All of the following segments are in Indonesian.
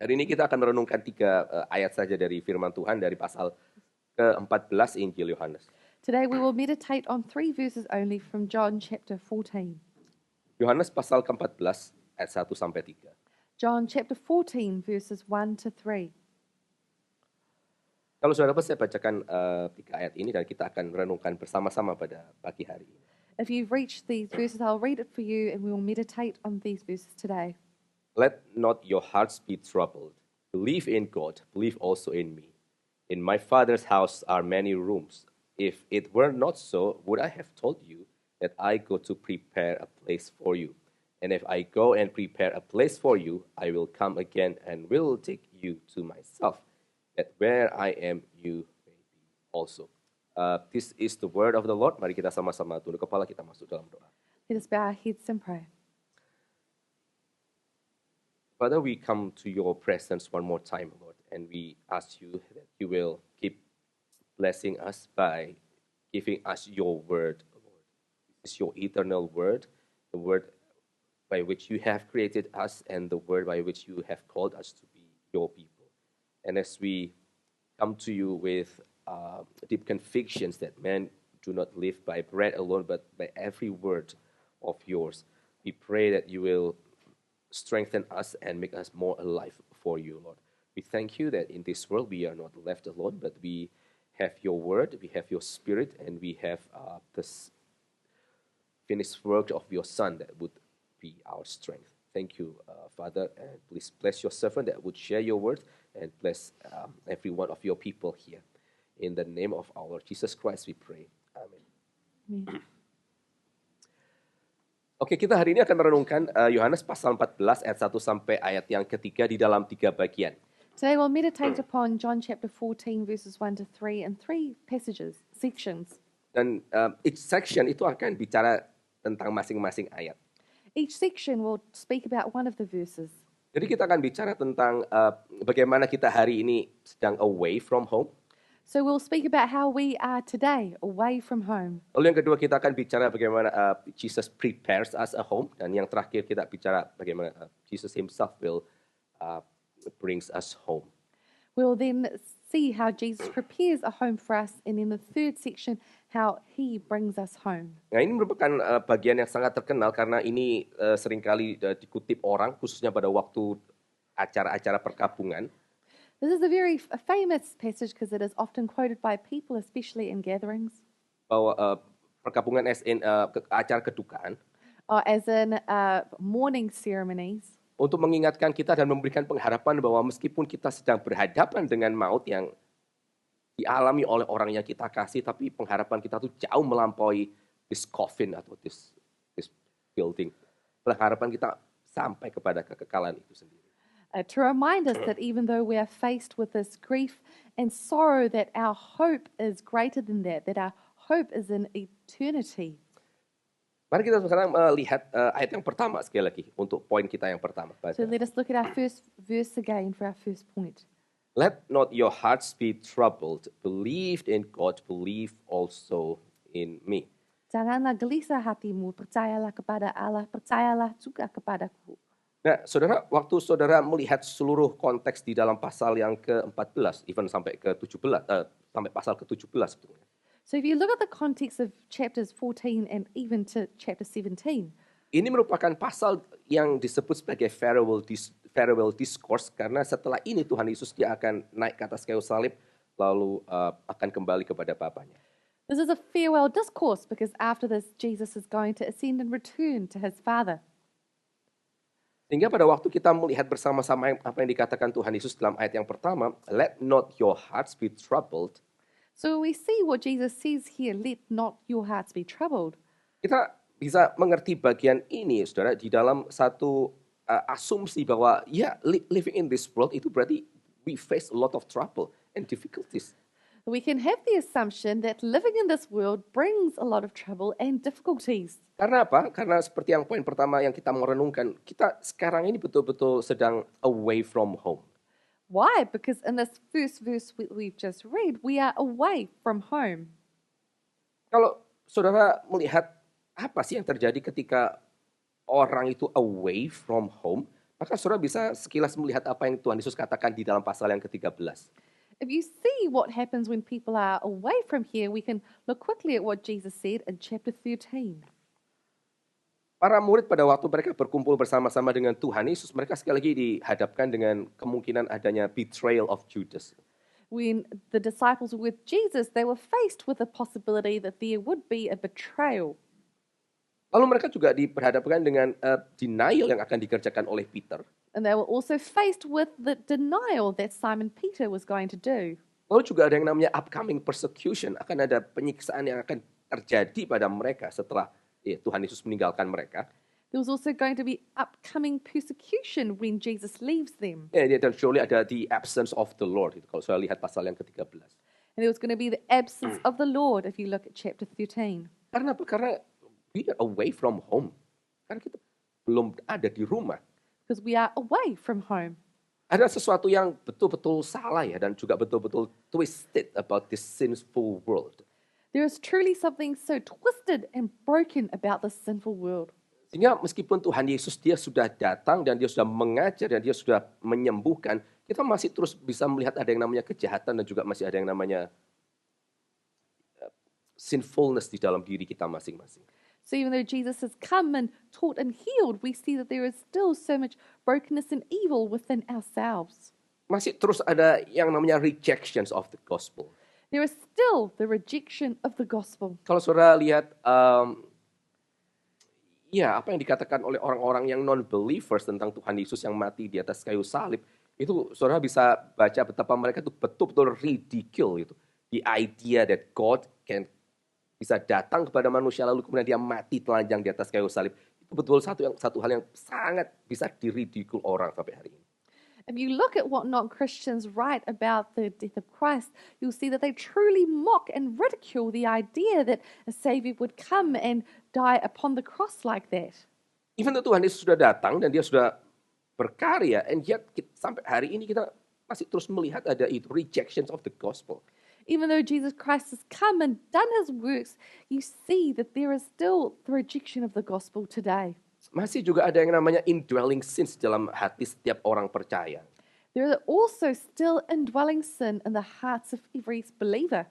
Hari ini kita akan merenungkan 3 ayat saja dari firman Tuhan dari pasal ke-14 Injil Yohanes. Today we will meditate on 3 verses only from John chapter 14. Yohanes pasal ke-14 ayat 1 sampai 3. John chapter 14 verses 1 to 3. Kalau saudara dapat saya bacakan 3 ayat ini dan kita akan merenungkan bersama-sama pada pagi hari ini. If you've reached these verses, I'll read it for you and we will meditate on these verses today. Let not your hearts be troubled. Believe in God, believe also in me. In my Father's house are many rooms. If it were not so, would I have told you that I go to prepare a place for you? And if I go and prepare a place for you, I will come again and will take you to myself, that where I am, you may be also. This is the word of the Lord. Mari kita sama-sama tunduk kepala, kita masuk dalam doa. Let us bow our heads and pray. Father, we come to your presence one more time, Lord, and we ask you that you will keep blessing us by giving us your word, Lord. This is your eternal word, the word by which you have created us and the word by which you have called us to be your people. And as we come to you with deep convictions that men do not live by bread alone, but by every word of yours, we pray that you will strengthen us and make us more alive for you, Lord. We thank you that in this world we are not left alone, but we have your word, we have your spirit, and we have this finished work of your Son that would be our strength. Thank you, Father, and please bless your servant that would share your word and bless every one of your people here. In the name of our Lord Jesus Christ we pray. Amen. Amen. Oke, kita hari ini akan merenungkan Yohanes pasal 14 ayat 1 sampai ayat yang ketiga di dalam 3 bagian. Today we'll meditate upon John chapter 14 verses 1 to 3 and 3 sections. Dan each section itu akan bicara tentang masing-masing ayat. Each section will speak about one of the verses. Jadi kita akan bicara tentang bagaimana kita hari ini sedang away from home. So we'll speak about how we are today, away from home. Lalu yang kedua kita akan bicara bagaimana Jesus prepares us a home. Dan yang terakhir kita bicara bagaimana Jesus himself will brings us home. We'll then see how Jesus prepares a home for us, and in the third section, how he brings us home. Nah, ini merupakan bagian yang sangat terkenal karena ini seringkali dikutip orang, khususnya pada waktu acara-acara perkabungan. This is a very famous passage because it is often quoted by people, especially in gatherings. Bahwa perkabungan as in acara kedukaan. Or as in mourning ceremonies. Untuk mengingatkan kita dan memberikan pengharapan bahwa meskipun kita sedang berhadapan dengan maut yang dialami oleh orang yang kita kasih, tapi pengharapan kita tuh jauh melampaui this coffin atau this building. Pengharapan kita sampai kepada kekekalan itu sendiri. To remind us that even though we are faced with this grief and sorrow, that our hope is greater than that our hope is in eternity. Mari kita sekarang melihat ayat yang pertama sekali lagi untuk poin kita yang pertama. So let us look at our first verse again for our first point. Let not your hearts be troubled. Believe in God, believe also in me. Janganlah gelisah hatimu, percayalah kepada Allah, percayalah juga kepadaku. Nah, saudara, waktu saudara melihat seluruh konteks di dalam pasal yang ke-14, even sampai ke-17, sampai pasal ke-17 sebetulnya. So if you look at the context of chapters 14 and even to chapter 17, ini merupakan pasal yang disebut sebagai farewell discourse karena setelah ini Tuhan Yesus dia akan naik ke atas kayu salib lalu akan kembali kepada Bapanya. This is a farewell discourse because after this Jesus is going to ascend and return to his Father. Sehingga pada waktu kita melihat bersama-sama apa yang dikatakan Tuhan Yesus dalam ayat yang pertama, let not your hearts be troubled. So we see what Jesus says here, let not your hearts be troubled. Kita bisa mengerti bagian ini, saudara, di dalam satu asumsi bahwa ya living in this world itu berarti we face a lot of trouble and difficulties. We can have the assumption that living in this world brings a lot of trouble and difficulties. Karena apa? Karena seperti yang poin pertama yang kita mau renungkan, kita sekarang ini betul-betul sedang away from home. Why? Because in this first verse we've just read, we are away from home. Kalau saudara melihat apa sih yang terjadi ketika orang itu away from home, Maka saudara bisa sekilas melihat apa yang Tuhan Yesus katakan di dalam pasal yang ke-13. If you see what happens when people are away from here, we can look quickly at what Jesus said in chapter 13. Para murid pada waktu mereka berkumpul bersama-sama dengan Tuhan Yesus, mereka sekali lagi dihadapkan dengan kemungkinan adanya betrayal of Judas. When the disciples were with Jesus, they were faced with the possibility that there would be a betrayal. Lalu mereka juga diperhadapkan dengan denial yang akan dikerjakan oleh Peter. And they were also faced with the denial that Simon Peter was going to do. Lalu juga ada yang namanya upcoming persecution, akan ada penyiksaan yang akan terjadi pada mereka setelah Tuhan Yesus meninggalkan mereka. There was also going to be upcoming persecution when Jesus leaves them. Dan surely ada the absence of the Lord. Kalau saya lihat pasal yang ke-13. And there was going to be the absence of the Lord if you look at chapter 13. Karena apa? Karena we are away from home. Karena kita belum ada di rumah. Because we are away from home. Ada sesuatu yang betul-betul salah ya, dan juga betul-betul twisted about this sinful world. There is truly something so twisted and broken about this sinful world. Sehingga meskipun Tuhan Yesus dia sudah datang dan dia sudah mengajar dan dia sudah menyembuhkan, kita masih terus bisa melihat ada yang namanya kejahatan dan juga masih ada yang namanya sinfulness di dalam diri kita masing-masing. So even though Jesus has come and taught and healed, we see that there is still so much brokenness and evil within ourselves. Masih terus ada yang namanya rejections of the gospel. There is still the rejection of the gospel. Kalau saudara lihat, apa yang dikatakan oleh orang-orang yang non-believers tentang Tuhan Yesus yang mati di atas kayu salib, itu saudara bisa baca betapa mereka itu betul-betul ridicule gitu. The idea that God can bisa datang kepada manusia lalu kemudian dia mati telanjang di atas kayu salib. Itu betul satu hal yang sangat bisa diridicule orang sampai hari ini. If you look at what non-Christians write about the death of Christ, you'll see that they truly mock and ridicule the idea that a Savior would come and die upon the cross like that. Even though Tuhan Yesus sudah datang dan dia sudah berkarya, and yet sampai hari ini kita masih terus melihat ada itu rejections of the gospel. Even though Jesus Christ has come and done his works, you see that there is still the rejection of the gospel today. Masih juga ada yang namanya indwelling sins dalam hati setiap orang percaya. There is also still indwelling sin in the hearts of every believer.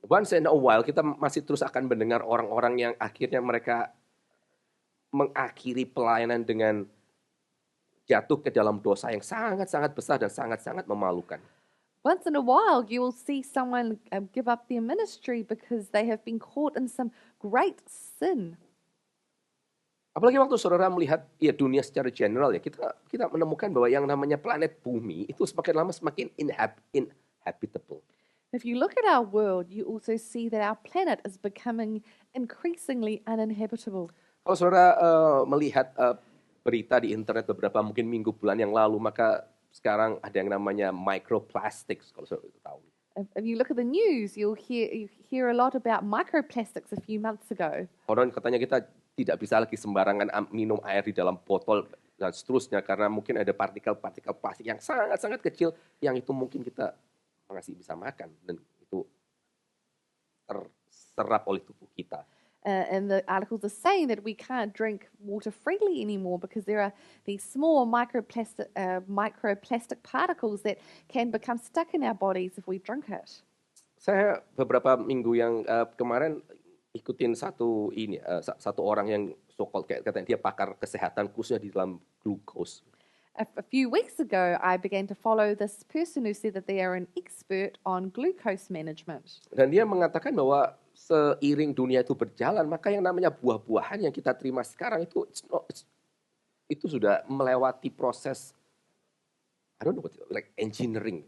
Once in a while kita masih terus akan mendengar orang-orang yang akhirnya mereka mengakhiri pelayanan dengan jatuh ke dalam dosa yang sangat-sangat besar dan sangat-sangat memalukan. Once in a while, you will see someone give up their ministry because they have been caught in some great sin. Apalagi waktu saudara melihat dunia secara general ya, kita menemukan bahwa yang namanya planet bumi itu semakin lama semakin inhabitable. If you look at our world, you also see that our planet is becoming increasingly uninhabitable. Kalau saudara melihat berita di internet beberapa mungkin minggu bulan yang lalu, maka sekarang ada yang namanya microplastics, kalau saudara tahu. If you look at the news, you hear a lot about microplastics a few months ago. Orang katanya kita tidak bisa lagi sembarangan minum air di dalam botol dan seterusnya karena mungkin ada partikel-partikel plastik yang sangat-sangat kecil yang itu mungkin kita masih bisa makan dan itu terserap oleh tubuh kita. And the articles are saying that we can't drink water freely anymore because there are these small microplastic particles that can become stuck in our bodies if we drink it. Saya beberapa minggu yang kemarin ikutin satu orang yang so-called katanya dia pakar kesehatan khususnya di dalam glucose. A few weeks ago, I began to follow this person who said that they are an expert on glucose management. Dan dia mengatakan bahwa seiring dunia itu berjalan, maka yang namanya buah-buahan yang kita terima sekarang itu sudah melewati proses, I don't know what, like engineering.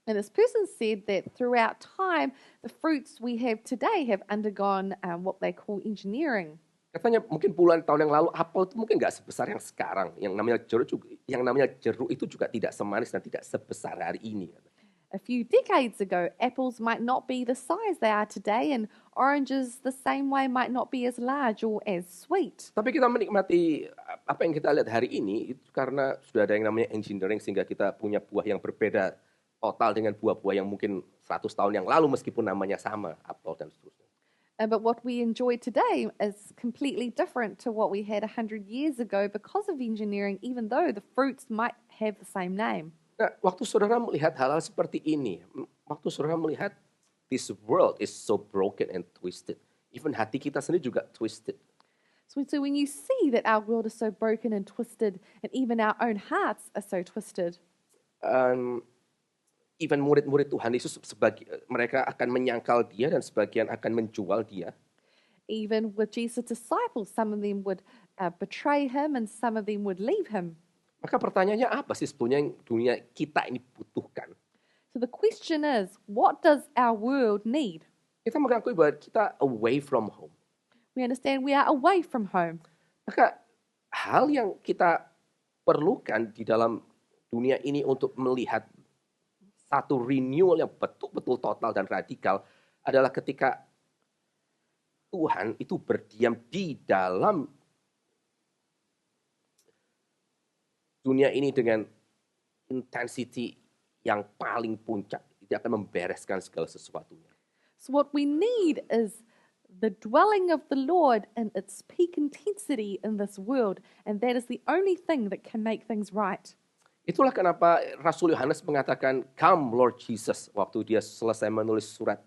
And this person said that throughout time, the fruits we have today have undergone what they call engineering. Katanya mungkin puluhan tahun yang lalu apel itu mungkin nggak sebesar yang sekarang. Yang namanya jeruk itu juga tidak semanis dan tidak sebesar hari ini. A few decades ago, apples might not be the size they are today, and oranges the same way might not be as large or as sweet. Tapi kita menikmati apa yang kita lihat hari ini itu karena sudah ada yang namanya engineering sehingga kita punya buah yang berbeda total dengan buah-buah yang mungkin 100 tahun yang lalu meskipun namanya sama, apel dan seterusnya. But what we enjoy today is completely different to what we had 100 years ago because of engineering, even though the fruits might have the same name. Nah, waktu saudara melihat hal-hal seperti ini, waktu saudara melihat this world is so broken and twisted, even hati kita sendiri juga twisted. So when you see that our world is so broken and twisted, and even our own hearts are so twisted, Even murid-murid Tuhan Yesus mereka akan menyangkal dia dan sebagian akan menjual dia. even with Jesus' disciples, some of them would betray him and some of them would leave him. Maka pertanyaannya apa sih sebetulnya yang dunia kita ini butuhkan? So the question is, what does our world need? Kita mengakui bahwa kita away from home. We understand we are away from home. Maka hal yang kita perlukan di dalam dunia ini untuk melihat satu renewal yang betul-betul total dan radikal adalah ketika Tuhan itu berdiam di dalam dunia ini dengan intensity yang paling puncak. Dia akan membereskan segala sesuatunya. So what we need is the dwelling of the Lord in its peak intensity in this world, and that is the only thing that can make things right. Itulah kenapa Rasul Yohanes mengatakan, "Come Lord Jesus," waktu dia selesai menulis surat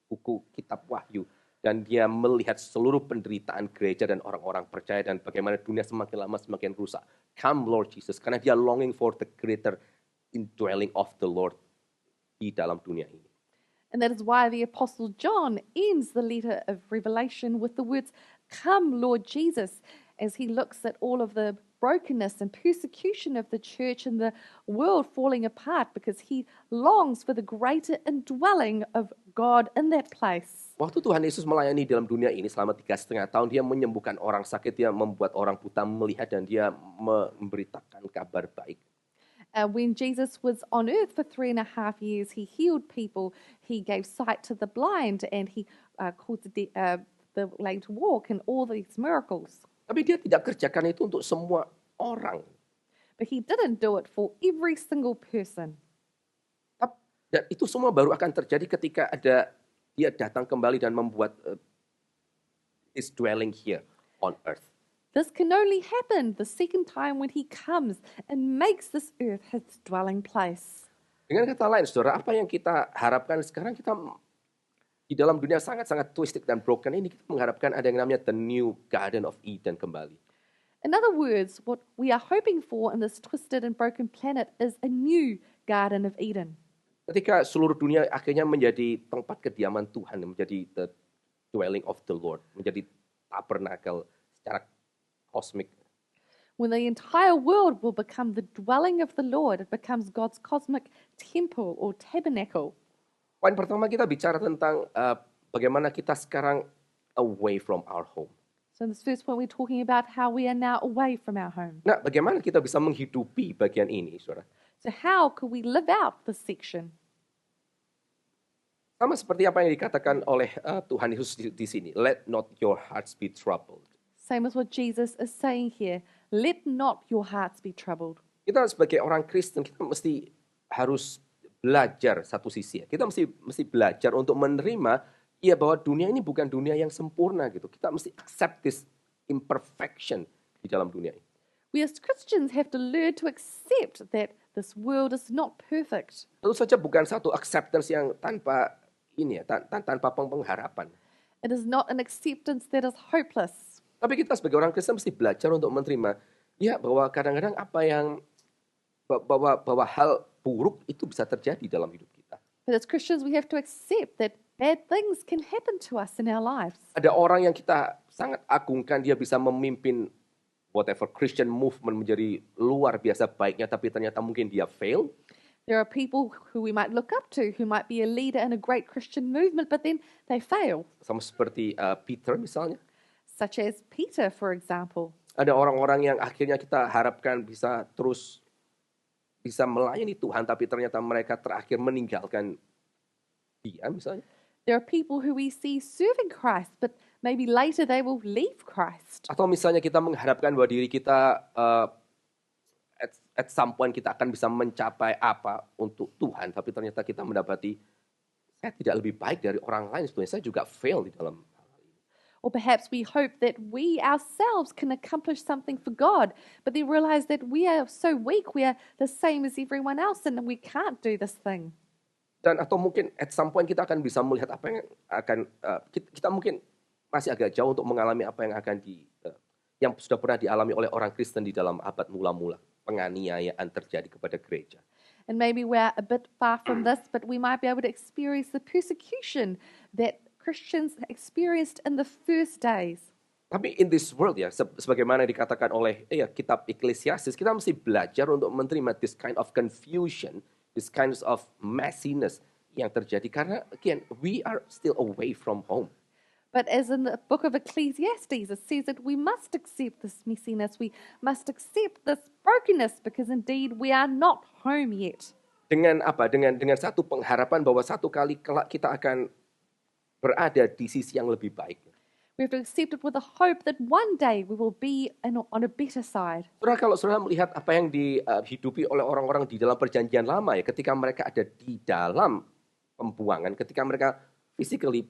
buku kitab Wahyu. Dan dia melihat seluruh penderitaan gereja dan orang-orang percaya dan bagaimana dunia semakin lama semakin rusak. Come Lord Jesus, karena dia longing for the greater indwelling of the Lord di dalam dunia ini. And that is why the Apostle John ends the letter of Revelation with the words, "Come, Lord Jesus," as he looks at all of the brokenness and persecution of the church and the world falling apart because he longs for the greater indwelling of God in that place. Waktu Tuhan Yesus melayani dalam dunia ini selama 3,5 tahun, dia menyembuhkan orang sakit, dia membuat orang buta melihat, dan dia memberitakan kabar baik. When Jesus was on earth for 3.5 years, he healed people, he gave sight to the blind, and he caused the lame to walk, and all these miracles. Tapi dia tidak kerjakan itu untuk semua orang. But he didn't do it for every single person. Dan itu semua baru akan terjadi ketika dia datang kembali dan membuat his dwelling here on earth. This can only happen the second time when he comes and makes this earth his dwelling place. Dengan kata lain, saudara, apa yang kita harapkan sekarang, kita di dalam dunia sangat-sangat twisted dan broken ini, kita mengharapkan ada yang namanya the new Garden of Eden kembali. In other words, what we are hoping for in this twisted and broken planet is a new Garden of Eden. Ketika seluruh dunia akhirnya menjadi tempat kediaman Tuhan, menjadi the dwelling of the Lord, menjadi tabernacle secara kosmik. When the entire world will become the dwelling of the Lord, it becomes God's cosmic temple or tabernacle. Poin pertama kita bicara tentang bagaimana kita sekarang away from our home. So in this first point, we're talking about how we are now away from our home. Nah, bagaimana kita bisa menghidupi bagian ini, saudara? So how could we live out this section? Sama seperti apa yang dikatakan oleh Tuhan Yesus di sini. Let not your hearts be troubled. Same as what Jesus is saying here. Let not your hearts be troubled. Kita sebagai orang Kristen, kita mesti harus belajar satu sisi. Kita mesti belajar untuk menerima bahwa dunia ini bukan dunia yang sempurna gitu. Kita mesti accept this imperfection di dalam dunia ini. We as Christians have to learn to accept that this world is not perfect. Tentu saja bukan satu acceptance yang tanpa tanpa pengharapan. It is not an acceptance that is hopeless. Tapi kita sebagai orang Kristen mesti belajar untuk menerima bahwa kadang-kadang bahwa hal buruk itu bisa terjadi dalam hidup kita. But as Christians, we have to accept that bad things can happen to us in our lives. Ada orang yang kita sangat agungkan, dia bisa memimpin whatever Christian movement menjadi luar biasa baiknya, tapi ternyata mungkin dia fail. There are people who we might look up to, who might be a leader in a great Christian movement, but then they fail. Sama seperti Peter misalnya. Such as Peter, for example. Ada orang-orang yang akhirnya kita harapkan bisa terus bisa melayani Tuhan, tapi ternyata mereka terakhir meninggalkan dia misalnya. There are people who we see serving Christ, but maybe later they will leave Christ. Atau misalnya kita mengharapkan bahwa diri kita at some point kita akan bisa mencapai apa untuk Tuhan, tapi ternyata kita mendapati saya tidak lebih baik dari orang lain sebetulnya. Saya juga fail di dalam hal ini. Or perhaps we hope that we ourselves can accomplish something for God, but then realize that we are so weak, we are the same as everyone else, and we can't do this thing. Dan atau mungkin at some point kita akan bisa melihat apa yang akan kita mungkin masih agak jauh untuk mengalami apa yang akan yang sudah pernah dialami oleh orang Kristen di dalam abad mula-mula, penganiayaan terjadi kepada gereja. And maybe we're a bit far from this, but we might be able to experience the persecution that Christians experienced in the first days. Tapi in this world ya, sebagaimana dikatakan oleh kitab Ecclesiastes, kita mesti belajar untuk menerima this kind of confusion, this kind of messiness yang terjadi. Karena again, we are still away from home. But as in the book of Ecclesiastes, it says that we must accept this messiness, we must accept this brokenness, because indeed we are not home yet. Dengan apa? Dengan satu pengharapan bahwa satu kali kelak kita akan berada di sisi yang lebih baik. We have to accept it with a hope that one day we will be on a better side. Saudara, kalau saudara melihat apa yang dihidupi oleh orang-orang di dalam perjanjian lama ya, ketika mereka ada di dalam pembuangan, ketika mereka physically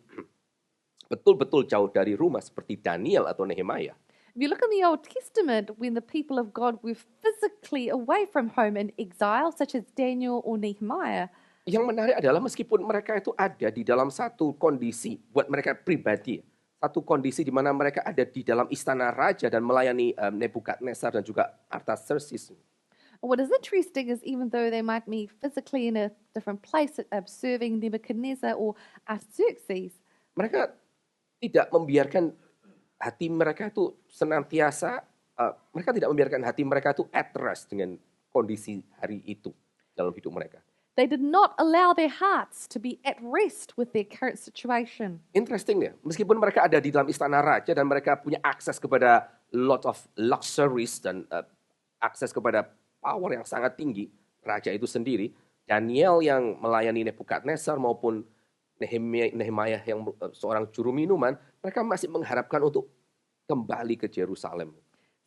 betul-betul jauh dari rumah seperti Daniel atau Nehemia. If you look in the Old Testament, when the people of God were physically away from home in exile, such as Daniel or Nehemiah, Yang menarik adalah meskipun mereka itu ada di dalam satu kondisi, buat mereka pribadi, satu kondisi di mana mereka ada di dalam istana raja dan melayani Nebukadnezar dan juga Artaxerxes. what is interesting is even though they might be physically in a different place, serving Nebuchadnezzar or Artaxerxes, Mereka tidak membiarkan hati mereka itu senantiasa, mereka tidak membiarkan hati mereka itu at rest dengan kondisi hari itu dalam hidup mereka. they did not allow their hearts to be at rest with their current situation. Interesting ya, meskipun mereka ada di dalam istana raja dan mereka punya akses kepada lot of luxuries dan akses kepada power yang sangat tinggi, raja itu sendiri, Daniel yang melayani Nebukadnezar maupun Nehemia yang seorang juru minuman, mereka masih mengharapkan untuk kembali ke Yerusalem.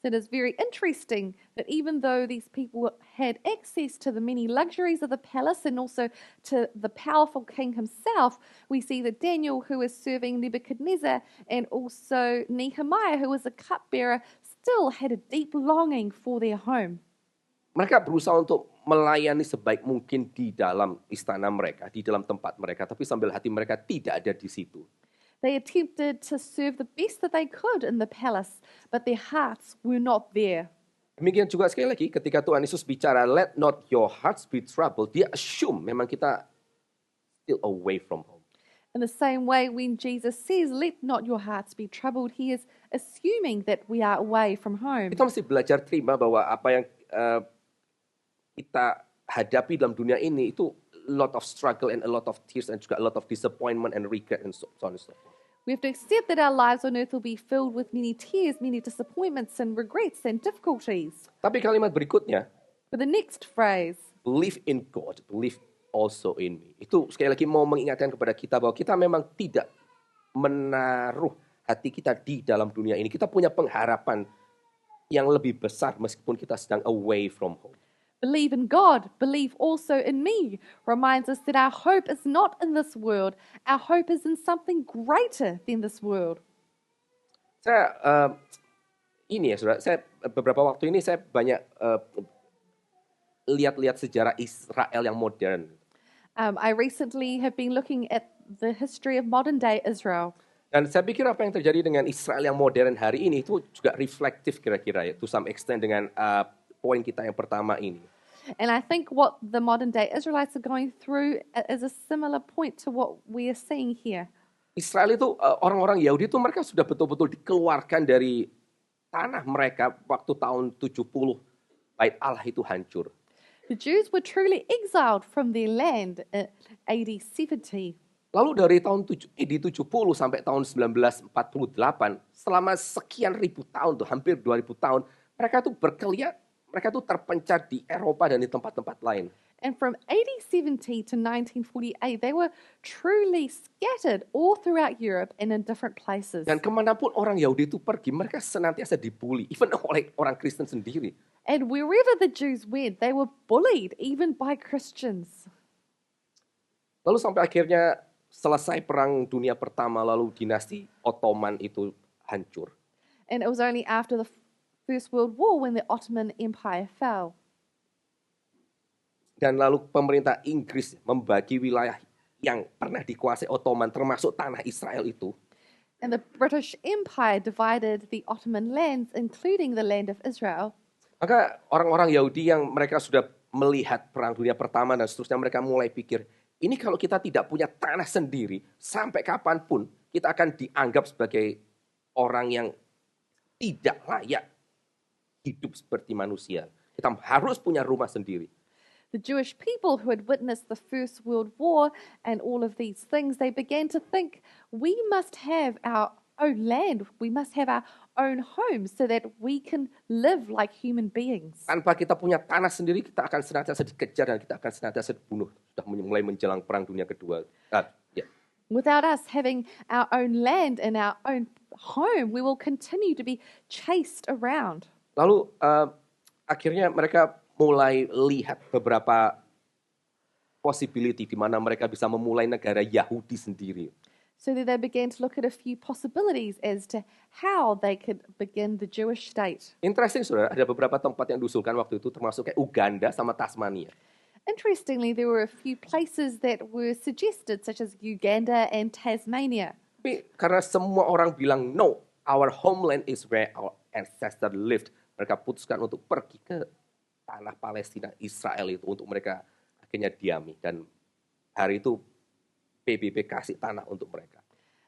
So it is very interesting that even though these people had access to the many luxuries of the palace and also to the powerful king himself, we see that Daniel, who is serving Nebuchadnezzar, and also Nehemiah, who was a cupbearer, still had a deep longing for their home. Mereka berusaha untuk melayani sebaik mungkin di dalam istana mereka, di dalam tempat mereka, tapi sambil hati mereka tidak ada di situ. They attempted to serve the best that they could in the palace, but their hearts were not there. Demikian juga sekali lagi ketika Tuhan Yesus bicara, let not your hearts be troubled, dia assume memang kita still away from home. In the same way, when Jesus says, let not your hearts be troubled, he is assuming that we are away from home. Kita mesti belajar terima bahwa apa yang kita hadapi dalam dunia ini itu a lot of struggle and a lot of tears and juga a lot of disappointment and regret and so on and so forth. We have to accept that our lives on earth will be filled with many tears, many disappointments and regrets and difficulties. Tapi kalimat berikutnya, But the next phrase, believe in God, believe also in me. Itu sekali lagi mau mengingatkan kepada kita bahwa kita memang tidak menaruh hati kita di dalam dunia ini. Kita punya pengharapan yang lebih besar meskipun kita sedang away from home. believe in God, believe also in me, reminds us that our hope is not in this world. Our hope is in something greater than this world. Saya saudara, saya beberapa waktu ini saya banyak lihat-lihat sejarah Israel yang modern. I recently have been looking at the history of modern day Israel. Dan saya pikir apa yang terjadi dengan Israel yang modern hari ini itu juga reflektif kira-kira ya, to some extent dengan poin kita yang pertama ini. And I think what the modern day Israelites are going through is a similar point to what we are seeing here. Israel itu orang-orang Yahudi itu mereka sudah betul-betul dikeluarkan dari tanah mereka waktu tahun 70 Bait Allah itu hancur. The Jews were truly exiled from their land in AD 70. Lalu dari tahun AD 70 sampai tahun 1948, selama sekian ribu tahun tuh, hampir 2000 tahun, mereka tuh berkeliaran, mereka tuh terpencar di Eropa dan di tempat-tempat lain. And from AD 70 to 1948, they were truly scattered all throughout Europe and in different places. Dan kemanapun orang Yahudi itu pergi, mereka senantiasa dibully, even oleh orang Kristen sendiri. And wherever the Jews went, they were bullied, even by Christians. Lalu sampai akhirnya selesai Perang Dunia Pertama lalu dinasti Ottoman itu hancur. And it was only after the First World War when the Ottoman Empire fell. Dan lalu pemerintah Inggris membagi wilayah yang pernah dikuasai Ottoman termasuk tanah Israel itu. And the British Empire divided the Ottoman lands, including the land of Israel. Maka orang-orang Yahudi yang mereka sudah melihat Perang Dunia Pertama dan seterusnya, mereka mulai pikir, ini kalau kita tidak punya tanah sendiri, sampai kapanpun kita akan dianggap sebagai orang yang tidak layak hidup seperti manusia. Kita harus punya rumah sendiri. The Jewish people who had witnessed the First World War and all of these things, they began to think, we must have our own land, we must have our own home so that we can live like human beings. Tanpa kita punya tanah sendiri, kita akan senantiasa dikejar dan kita akan senantiasa dibunuh. Sudah mulai menjelang Perang Dunia Kedua. Without us having our own land and our own home, we will continue to be chased around. Lalu akhirnya mereka mulai lihat beberapa possibility di mana mereka bisa memulai negara Yahudi sendiri. So that they began to look at a few possibilities as to how they could begin the Jewish state. Interesting, saudara, ada beberapa tempat yang diusulkan waktu itu, termasuk kayak Uganda sama Tasmania. Interestingly, there were a few places that were suggested, such as Uganda and Tasmania. Tapi karena semua orang bilang, no, our homeland is where our ancestors lived, mereka putuskan untuk pergi ke tanah Palestina, Israel itu, untuk mereka akhirnya diami. Dan hari itu PBB kasih tanah untuk mereka.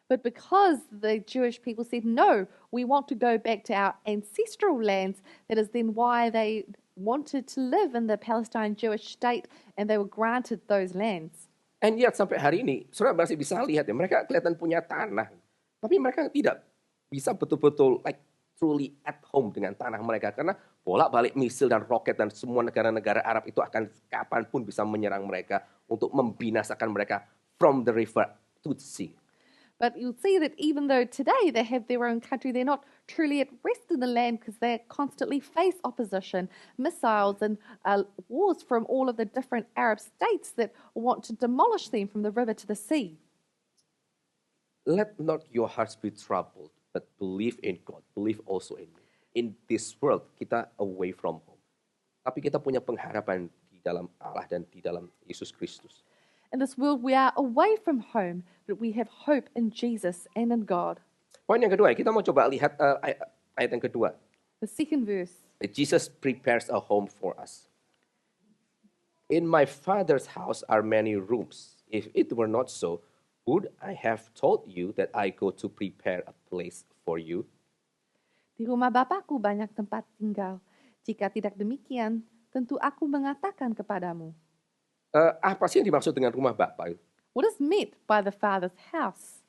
But because the Jewish people said, no, we want to go back to our ancestral lands, that is then why they wanted to live in the Palestine Jewish state and they were granted those lands. And yet sampai hari ini, saudara masih bisa lihat ya, mereka kelihatan punya tanah. Tapi mereka tidak bisa betul-betul like truly at home dengan tanah mereka. Karena bolak-balik misil dan roket dan semua negara-negara Arab itu akan kapanpun bisa menyerang mereka untuk membinasakan mereka from the river to the sea. But you'll see that even though today they have their own country, they're not truly at rest in the land because they constantly face opposition, missiles and wars from all of the different Arab states that want to demolish them from the river to the sea. Let not your hearts be troubled, but believe in God, believe also in me. In this world, kita away from home. Tapi kita punya pengharapan di dalam Allah dan di dalam Yesus Kristus. In this world, we are away from home, but we have hope in Jesus and in God. Poin yang kedua, kita mau coba lihat ayat yang kedua. The second verse. Jesus prepares a home for us. In my Father's house are many rooms. If it were not so, would I have told you that I go to prepare a place for you? Di rumah Bapakku banyak tempat tinggal. Jika tidak demikian, tentu aku mengatakan kepadamu. Apa sih yang dimaksud dengan rumah Bapa itu? What is meant by the Father's house?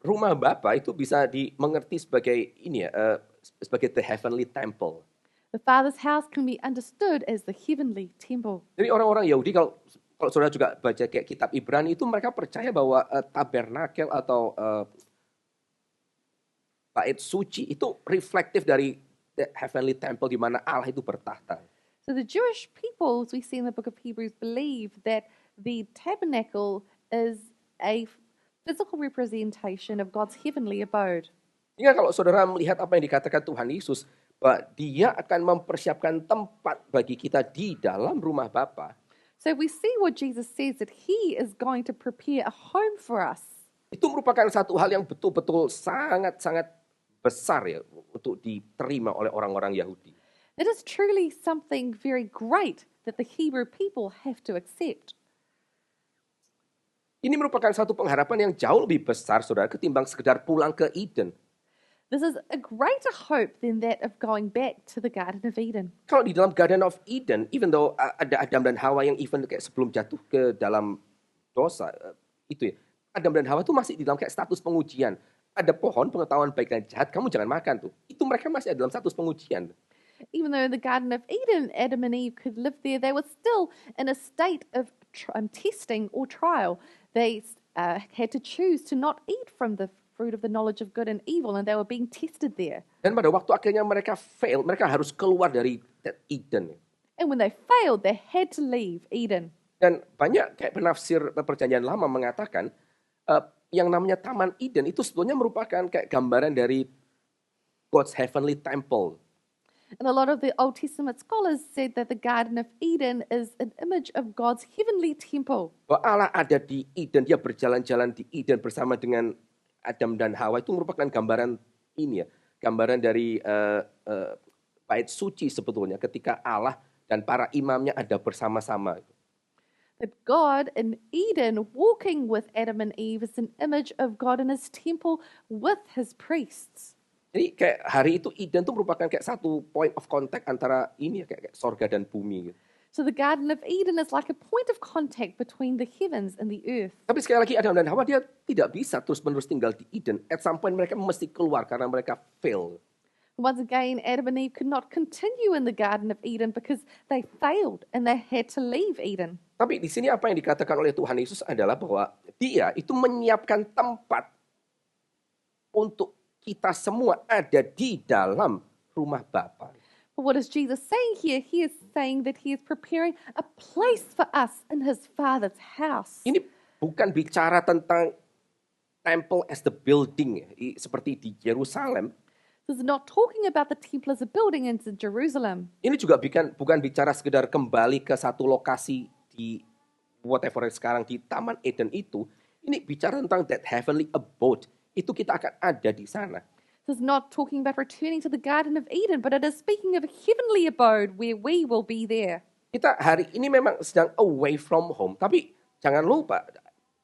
Rumah Bapa itu bisa dimengerti sebagai ini ya, sebagai the heavenly temple. The Father's house can be understood as the heavenly temple. Jadi orang-orang Yahudi kalau saudara juga baca kayak kitab Ibrani itu mereka percaya bahwa tabernakel atau bait suci itu reflektif dari the heavenly temple di mana Allah itu bertahta. So the Jewish people, as we see in the book of Hebrews, believe that the tabernacle is a physical representation of God's heavenly abode. Sehingga kalau saudara melihat apa yang dikatakan Tuhan Yesus, bahwa dia akan mempersiapkan tempat bagi kita di dalam rumah Bapa. So we see what Jesus says, that he is going to prepare a home for us. Itu merupakan satu hal yang betul-betul sangat-sangat besar ya untuk diterima oleh orang-orang Yahudi. It is truly something very great that the Hebrew people have to accept. Ini merupakan satu pengharapan yang jauh lebih besar, saudara, ketimbang sekedar pulang ke Eden. This is a greater hope than that of going back to the Garden of Eden. Kalau di dalam Garden of Eden, even though ada Adam dan Hawa yang even kayak sebelum jatuh ke dalam dosa, itu ya, Adam dan Hawa itu masih di dalam kayak status pengujian. Ada pohon pengetahuan baik dan jahat, kamu jangan makan tuh. Itu mereka masih ada dalam status pengujian. Even though in the Garden of Eden, Adam and Eve could live there, they were still in a state of testing or trial. They had to choose to not eat from the fruit of the knowledge of good and evil, and they were being tested there. Dan pada waktu akhirnya mereka fail, mereka harus keluar dari Eden. And when they failed, they had to leave Eden. Dan banyak kayak penafsir Perjanjian Lama mengatakan, Yang namanya Taman Eden itu sebetulnya merupakan kayak gambaran dari God's heavenly temple. And a lot of the Old Testament scholars said that the Garden of Eden is an image of God's heavenly temple. Bahwa Allah ada di Eden, dia berjalan-jalan di Eden bersama dengan Adam dan Hawa. Itu merupakan gambaran ini ya, gambaran dari bait suci sebetulnya ketika Allah dan para imamnya ada bersama-sama. That God in Eden walking with Adam and Eve is an image of God in his temple with his priests. Jadi kayak hari itu Eden itu merupakan kayak satu point of contact antara ini ya, kayak sorga dan bumi gitu. So the Garden of Eden is like a point of contact between the heavens and the earth. Tapi sekali lagi Adam dan Hawa dia tidak bisa terus-menerus tinggal di Eden. At some point mereka mesti keluar karena mereka fail. Once again, Adam and Eve could not continue in the Garden of Eden because they failed and they had to leave Eden. Tapi di sini apa yang dikatakan oleh Tuhan Yesus adalah bahwa dia itu menyiapkan tempat untuk kita semua ada di dalam rumah Bapa. But what is Jesus saying here? He is saying that he is preparing a place for us in his Father's house. Ini bukan bicara tentang temple as the building seperti di Yerusalem. This is not talking about the temple as a building in Jerusalem. Ini juga bukan bicara sekedar kembali ke satu lokasi di whatever sekarang di Taman Eden itu. Ini bicara tentang that heavenly abode. Itu kita akan ada di sana. This is not talking about returning to the Garden of Eden, but it is speaking of a heavenly abode where we will be there. Kita hari ini memang sedang away from home. Tapi jangan lupa,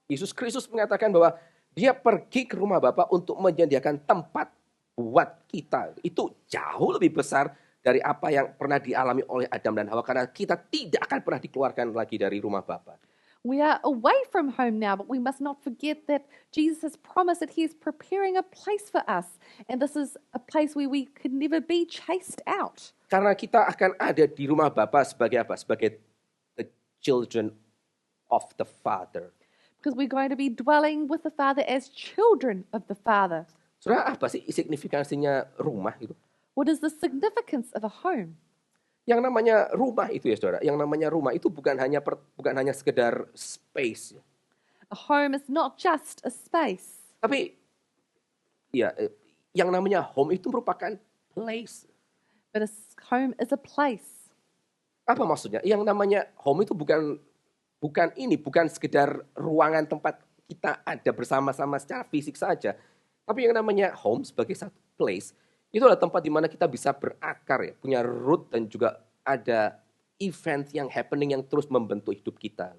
Yesus Kristus mengatakan bahwa dia pergi ke rumah Bapa untuk menyediakan tempat buat kita. Itu jauh lebih besar dari apa yang pernah dialami oleh Adam dan Hawa. Karena kita tidak akan pernah dikeluarkan lagi dari rumah Bapa. We are away from home now, but we must not forget that Jesus has promised that he is preparing a place for us. And this is a place where we could never be chased out. Karena kita akan ada di rumah Bapa sebagai apa? Sebagai the children of the Father. Because we're going to be dwelling with the Father as children of the Father. Saudara, apa sih signifikansinya rumah itu? What is the significance of a home? Yang namanya rumah itu ya saudara, yang namanya rumah itu bukan hanya sekedar space. A home is not just a space. Tapi ya, yang namanya home itu merupakan place. But a home is a place. Apa maksudnya? Yang namanya home itu bukan sekedar ruangan tempat kita ada bersama-sama secara fisik saja. Tapi yang namanya home sebagai satu place, itu adalah tempat di mana kita bisa berakar ya, punya root dan juga ada event yang happening yang terus membentuk hidup kita.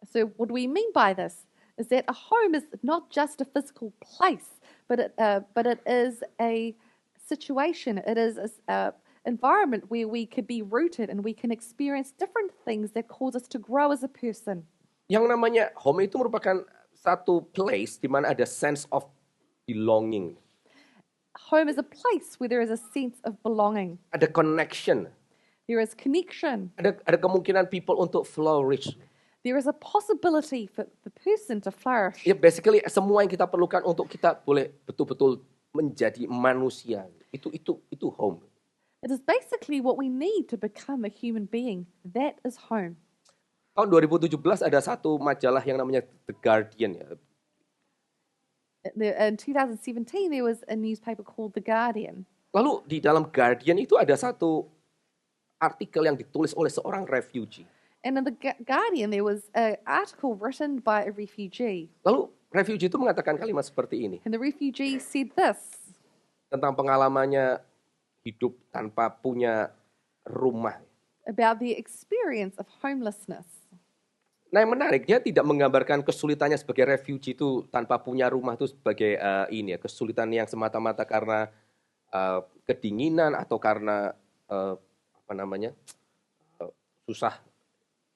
So what we mean by this is that a home is not just a physical place, but it is a situation. It is an environment where we could be rooted and we can experience different things that cause us to grow as a person. Yang namanya home itu merupakan satu place di mana ada sense of belonging. Home is a place where there is a sense of belonging. Ada connection. There is connection. Ada kemungkinan people untuk flourish. There is a possibility for the person to flourish. Ya basically semua yang kita perlukan untuk kita boleh betul-betul menjadi manusia. Itu home. It is basically what we need to become a human being. That is home. Tahun 2017 ada satu majalah yang namanya The Guardian ya. In 2017, there was a newspaper called The Guardian. Lalu di dalam Guardian itu ada satu artikel yang ditulis oleh seorang refugee. And in The Guardian, there was an article written by a refugee. Lalu refugee itu mengatakan kalimat seperti ini. And the refugee said this. Tentang pengalamannya hidup tanpa punya rumah. About the experience of homelessness. Nah yang menarik, dia tidak menggambarkan kesulitannya sebagai refugee itu tanpa punya rumah itu sebagai kesulitan yang semata-mata karena kedinginan atau karena susah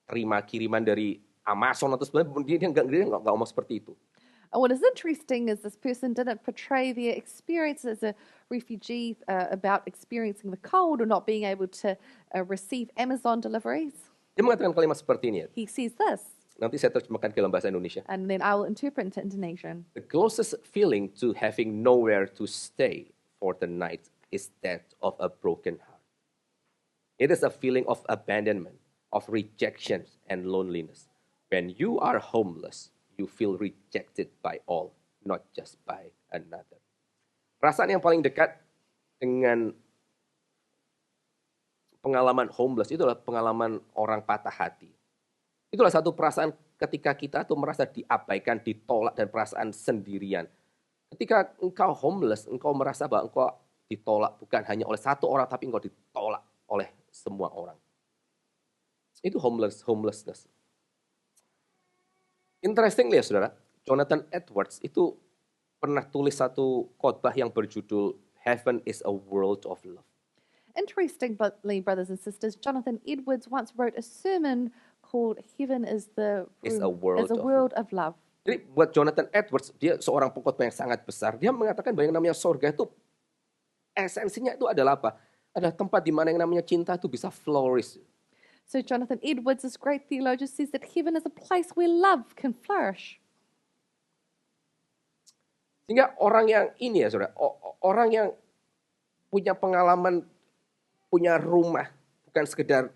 terima kiriman dari Amazon atau sebenarnya dia nggak ngomong seperti itu. What is interesting is this person didn't portray their experience as a refugee about experiencing the cold or not being able to receive Amazon deliveries. Dia mengatakan kalimat seperti ini. He says this. Nanti saya terjemahkan ke dalam bahasa Indonesia. And then I will interpret into Indonesian. The closest feeling to having nowhere to stay for the night is that of a broken heart. It is a feeling of abandonment, of rejection and loneliness. When you are homeless, you feel rejected by all, not just by another. Perasaan yang paling dekat dengan pengalaman homeless itu adalah pengalaman orang patah hati. Itulah satu perasaan ketika kita tuh merasa diabaikan, ditolak, dan perasaan sendirian. Ketika engkau homeless, engkau merasa bahwa engkau ditolak bukan hanya oleh satu orang, tapi engkau ditolak oleh semua orang. Itu homelessness. Interestingly ya saudara, Jonathan Edwards itu pernah tulis satu khotbah yang berjudul Heaven is a World of Love. Interestingly, brothers and sisters, Jonathan Edwards once wrote a sermon called Heaven is a World of Love. Jadi buat Jonathan Edwards, dia seorang pengkhotbah yang sangat besar. Dia mengatakan bahwa yang namanya sorga itu, esensinya itu adalah apa? Adalah tempat di mana yang namanya cinta itu bisa flourish. So Jonathan Edwards, this great theologian, says that heaven is a place where love can flourish. Sehingga orang yang ini ya saudara, orang yang punya pengalaman, punya rumah, bukan sekedar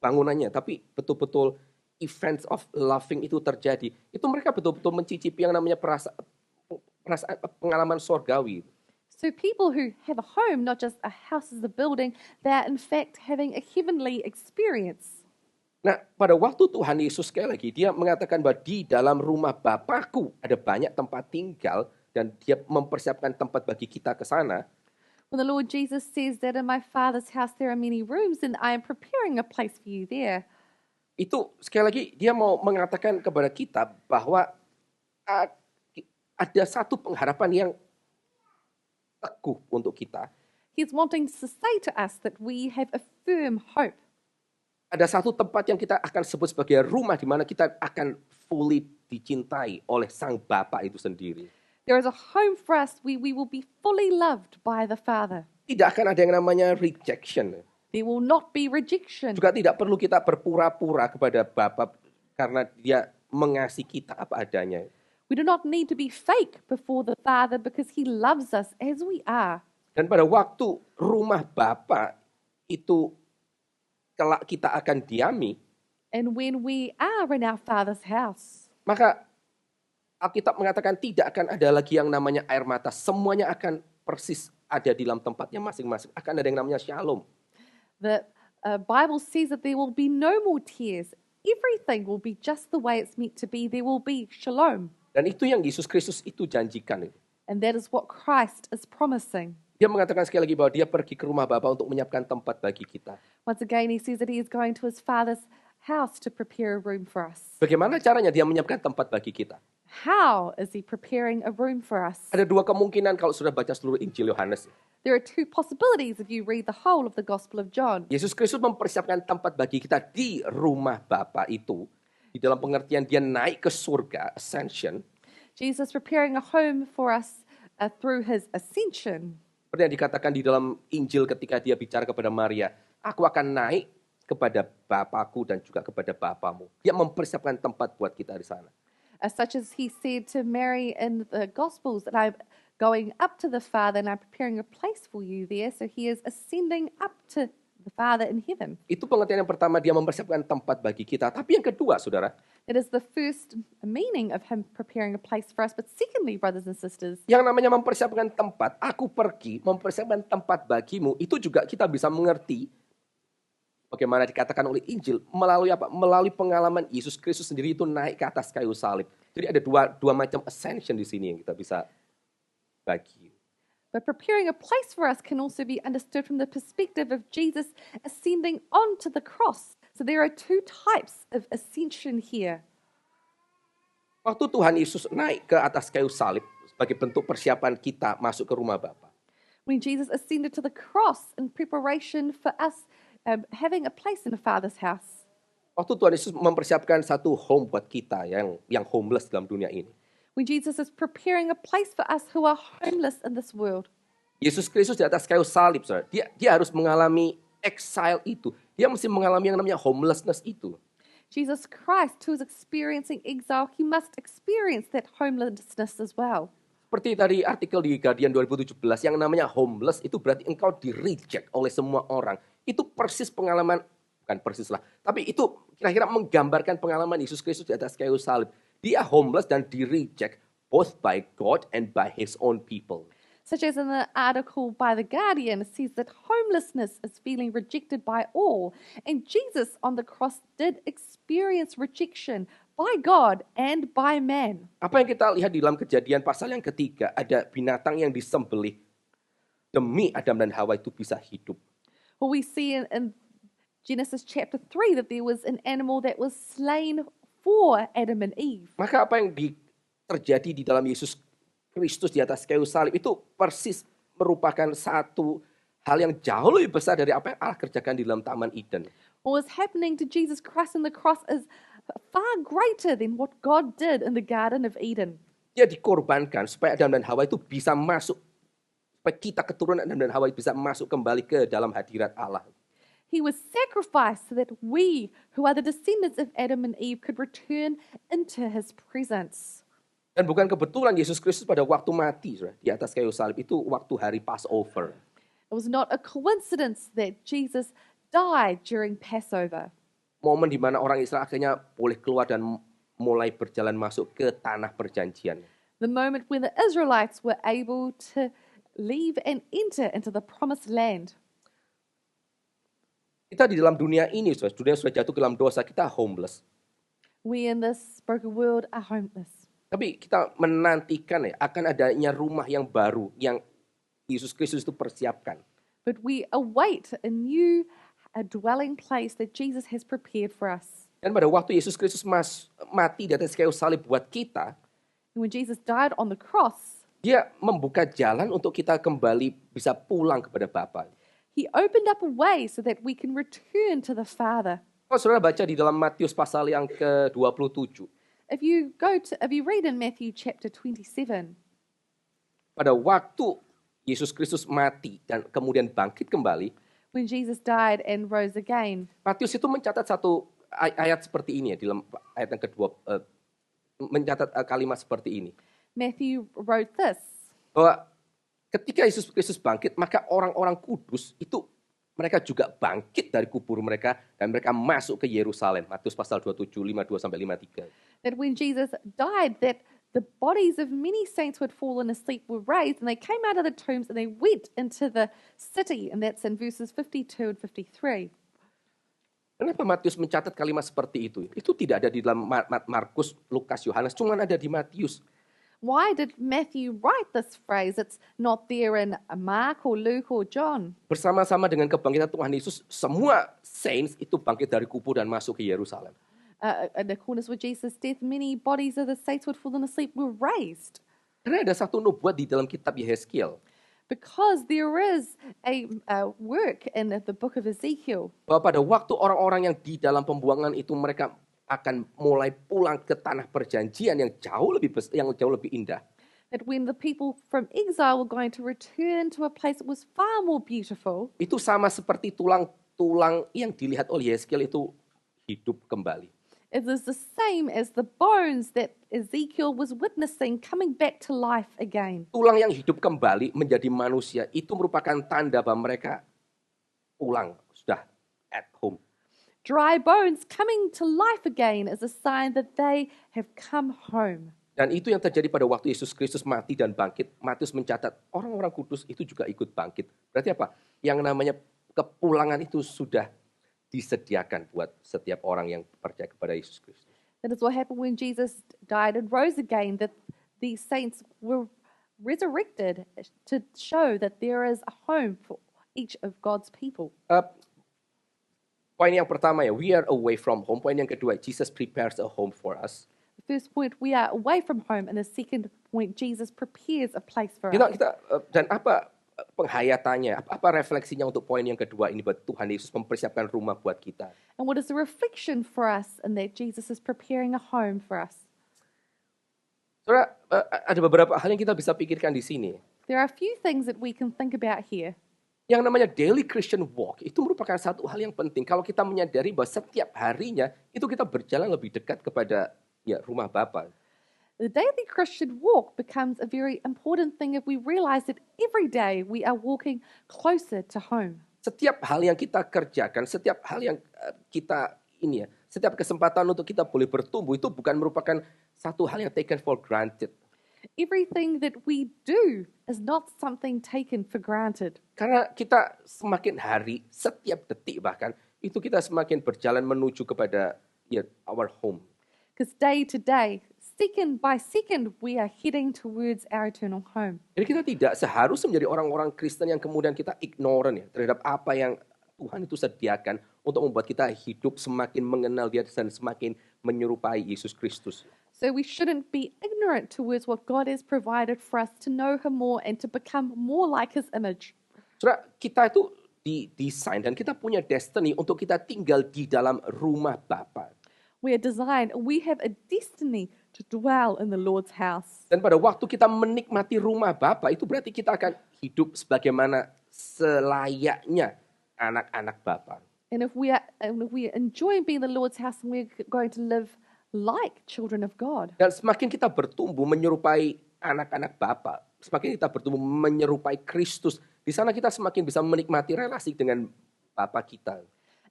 bangunannya, tapi betul-betul events of loving itu terjadi. Itu mereka betul-betul mencicipi yang namanya perasaan pengalaman sorgawi. So people who have a home, not just a house as a building, they're in fact having a heavenly experience. Nah, pada waktu Tuhan Yesus sekali lagi, dia mengatakan bahwa di dalam rumah Bapakku ada banyak tempat tinggal, dan dia mempersiapkan tempat bagi kita ke sana. When the Lord Jesus says that in my Father's house there are many rooms and I am preparing a place for you there. Itu sekali lagi dia mau mengatakan kepada kita bahwa ada satu pengharapan yang teguh untuk kita. He's wanting to say to us that we have a firm hope. Ada satu tempat yang kita akan sebut sebagai rumah di mana kita akan fully dicintai oleh Sang Bapa itu sendiri. There is a home for us where we will be fully loved by the Father. Tidak akan ada yang namanya rejection. There will not be rejection. Juga tidak perlu kita berpura-pura kepada Bapa karena dia mengasihi kita apa adanya. We do not need to be fake before the Father because He loves us as we are. Dan pada waktu rumah Bapa itu kelak kita akan diami, And when we are in our Father's house, maka Alkitab mengatakan tidak akan ada lagi yang namanya air mata. Semuanya akan persis ada di dalam tempatnya masing-masing. Akan ada yang namanya shalom. the Bible says that there will be no more tears. Everything will be just the way it's meant to be. There will be shalom. Dan itu yang Yesus Kristus itu janjikan. And that is what Christ is promising. Dia mengatakan sekali lagi bahwa dia pergi ke rumah Bapa untuk menyiapkan tempat bagi kita. Once again, He says that He is going to His Father's house to prepare a room for us. Bagaimana caranya dia menyiapkan tempat bagi kita? How is He preparing a room for us? Ada dua kemungkinan kalau sudah baca seluruh Injil Yohanes. There are two possibilities if you read the whole of the Gospel of John. Yesus Kristus mempersiapkan tempat bagi kita di rumah Bapa itu. Di dalam pengertian dia naik ke surga, ascension. Jesus preparing a home for us through His ascension. Seperti yang dikatakan di dalam Injil ketika dia bicara kepada Maria. Aku akan naik kepada Bapakku dan juga kepada Bapamu. Dia mempersiapkan tempat buat kita di sana. Such as He said to Mary in the Gospels that I'm going up to the Father and I'm preparing a place for you there. So He is ascending up to the Father in heaven. Itu pengertian yang pertama, dia mempersiapkan tempat bagi kita. Tapi yang kedua, saudara, That is the first meaning of Him preparing a place for us. But secondly, brothers and sisters, yang namanya mempersiapkan tempat, aku pergi, mempersiapkan tempat bagimu, itu juga kita bisa mengerti bagaimana dikatakan oleh Injil, melalui apa? Melalui pengalaman Yesus Kristus sendiri itu naik ke atas kayu salib. Jadi ada dua macam ascension di sini yang kita bisa bagi. but preparing a place for us can also be understood from the perspective of Jesus ascending onto the cross. So there are two types of ascension here. Waktu Tuhan Yesus naik ke atas kayu salib sebagai bentuk persiapan kita masuk ke rumah Bapa. When Jesus ascended to the cross in preparation for us having a place in the Father's house. Waktu Tuhan Yesus mempersiapkan satu home buat kita yang homeless dalam dunia ini. When Jesus is preparing a place for us who are homeless in this world. Yesus Kristus di atas kayu salib, saudara. Dia harus mengalami exile itu. Dia mesti mengalami yang namanya homelessness itu. Jesus Christ, who is experiencing exile, He must experience that homelessness as well. Seperti tadi artikel di Guardian 2017, yang namanya homeless itu berarti engkau di-reject oleh semua orang. Itu persis pengalaman, bukan persis lah, tapi itu kira-kira menggambarkan pengalaman Yesus Kristus di atas kayu salib. Dia homeless dan di-reject both by God and by his own people. Such as in the article by The Guardian, it says that homelessness is feeling rejected by all. And Jesus on the cross did experience rejection by God and by man. Apa yang kita lihat di dalam Kejadian pasal yang ketiga, ada binatang yang disembelih demi Adam dan Hawa itu bisa hidup. Well, we see in Genesis chapter 3 that there was an animal that was slain for Adam and Eve. Maka apa yang terjadi di dalam Yesus Kristus di atas kayu salib itu persis merupakan satu hal yang jauh lebih besar dari apa yang Allah kerjakan di dalam Taman Eden. What was happening to Jesus Christ on the cross is far greater than what God did in the Garden of Eden. Dia dikorbankan supaya Adam dan Hawa itu bisa masuk, supaya kita keturunan Adam dan Hawa bisa masuk kembali ke dalam hadirat Allah. He was sacrificed so that we, who are the descendants of Adam and Eve, could return into his presence. Dan bukan kebetulan Yesus Kristus pada waktu mati di atas kayu salib itu waktu hari Passover. It was not a coincidence that Jesus died during Passover. Momen di mana orang Israel akhirnya boleh keluar dan mulai berjalan masuk ke tanah perjanjian. The moment when the Israelites were able to leave and enter into the promised land. Kita di dalam dunia ini, dunia sudah jatuh ke dalam dosa, kita homeless. We in this broken world are homeless. Tapi kita menantikan akan adanya rumah yang baru yang Yesus Kristus itu persiapkan. But we await a new dwelling place that Jesus has prepared for us. Dan pada waktu Yesus Kristus mati di atas kayu salib buat kita, And when Jesus died on the cross, dia membuka jalan untuk kita kembali bisa pulang kepada Bapa. he opened up a way so that we can return to the Father. Kalau saudara baca di dalam Matius pasal yang ke-27, If you read in Matthew chapter 27, pada waktu Yesus Kristus mati dan kemudian bangkit kembali, when Jesus died and rose again, Matius itu mencatat satu ayat seperti ini di dalam ayat yang kedua, mencatat kalimat seperti ini. Matthew wrote this, Bahwa ketika Yesus Kristus bangkit, maka orang-orang kudus itu mereka juga bangkit dari kubur mereka dan mereka masuk ke Yerusalem. Matius pasal 27, 52-53. that when Jesus died, that the bodies of many saints who had fallen asleep were raised, and they came out of the tombs and they went into the city, and that's in verses 52 and 53. Kenapa Matius mencatat kalimat seperti itu? Itu tidak ada di dalam Markus, Lukas, Yohanes, cuma ada di Matius. Why did Matthew write this phrase? It's not there in Mark or Luke or John. Bersama-sama dengan kebangkitan Tuhan Yesus, semua saints itu bangkit dari kubur dan masuk ke Yerusalem. In accordance with Jesus' death, many bodies of the saints who had fallen asleep were raised. Karena ada satu nubuat di dalam kitab Yehezkiel. Because there is a work in the book of Ezekiel. Bahwa pada waktu orang-orang yang di dalam pembuangan itu mereka akan mulai pulang ke tanah perjanjian yang jauh lebih indah. That when the people from exile were going to return to a place that was far more beautiful, Itu sama seperti tulang-tulang yang dilihat oleh Yehezkiel itu hidup kembali. it is the same as the bones that Ezekiel was witnessing coming back to life again. Tulang yang hidup kembali menjadi manusia itu merupakan tanda bahwa mereka pulang, sudah at home. Dry bones coming to life again is a sign that they have come home. Dan itu yang terjadi pada waktu Yesus Kristus mati dan bangkit. Matius mencatat orang-orang kudus itu juga ikut bangkit. Berarti apa? Yang namanya kepulangan itu sudah disediakan buat setiap orang yang percaya kepada Yesus Kristus. That is what happened when Jesus died and rose again, that these saints were resurrected to show that there is a home for each of God's people. Poin yang pertama ya, we are away from home. Poin yang kedua, Jesus prepares a home for us. The first point, we are away from home. And the second point, Jesus prepares a place for us. Dan apa penghayatannya, apa refleksinya untuk poin yang kedua ini, buat Tuhan Yesus mempersiapkan rumah buat kita. And what is the reflection for us in that Jesus is preparing a home for us? Saudara, ada beberapa hal yang kita bisa pikirkan di sini. There are a few things that we can think about here. Yang namanya daily Christian walk itu merupakan satu hal yang penting. Kalau kita menyadari bahwa setiap harinya itu kita berjalan lebih dekat kepada rumah Bapa. The daily Christian walk becomes a very important thing if we realize that every day we are walking closer to home. Setiap hal yang kita kerjakan, setiap hal yang setiap kesempatan untuk kita boleh bertumbuh itu bukan merupakan satu hal yang taken for granted. Everything that we do is not something taken for granted. Karena kita semakin hari, setiap detik bahkan, itu kita semakin berjalan menuju kepada our home. Because day to day, second by second, we are heading towards our eternal home. Jadi kita tidak seharusnya menjadi orang-orang Kristen yang kemudian kita ignorant ya terhadap apa yang Tuhan itu sediakan untuk membuat kita hidup semakin mengenal Dia dan semakin menyerupai Yesus Kristus. So we shouldn't be ignorant towards what God has provided for us to know Him more and to become more like His image. Saudara, kita itu didesain dan kita punya destiny untuk kita tinggal di dalam rumah Bapa. We are designed, we have a destiny to dwell in the Lord's house. Dan pada waktu kita menikmati rumah Bapa, itu berarti kita akan hidup sebagaimana selayaknya anak-anak Bapa. And if we are enjoying being in the Lord's house, we're going to live like children of God. Dan semakin kita bertumbuh menyerupai anak-anak Bapa, semakin kita bertumbuh menyerupai Kristus, di sana kita semakin bisa menikmati relasi dengan Bapa kita.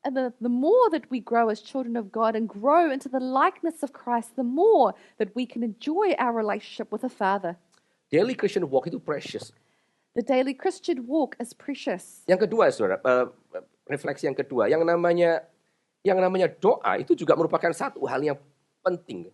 And the more that we grow as children of God and grow into the likeness of Christ, the more that we can enjoy our relationship with the Father. Daily Christian walk itu precious. The daily Christian walk is precious. Yang kedua, saudara, refleksi yang kedua, yang namanya doa itu juga merupakan satu hal yang penting.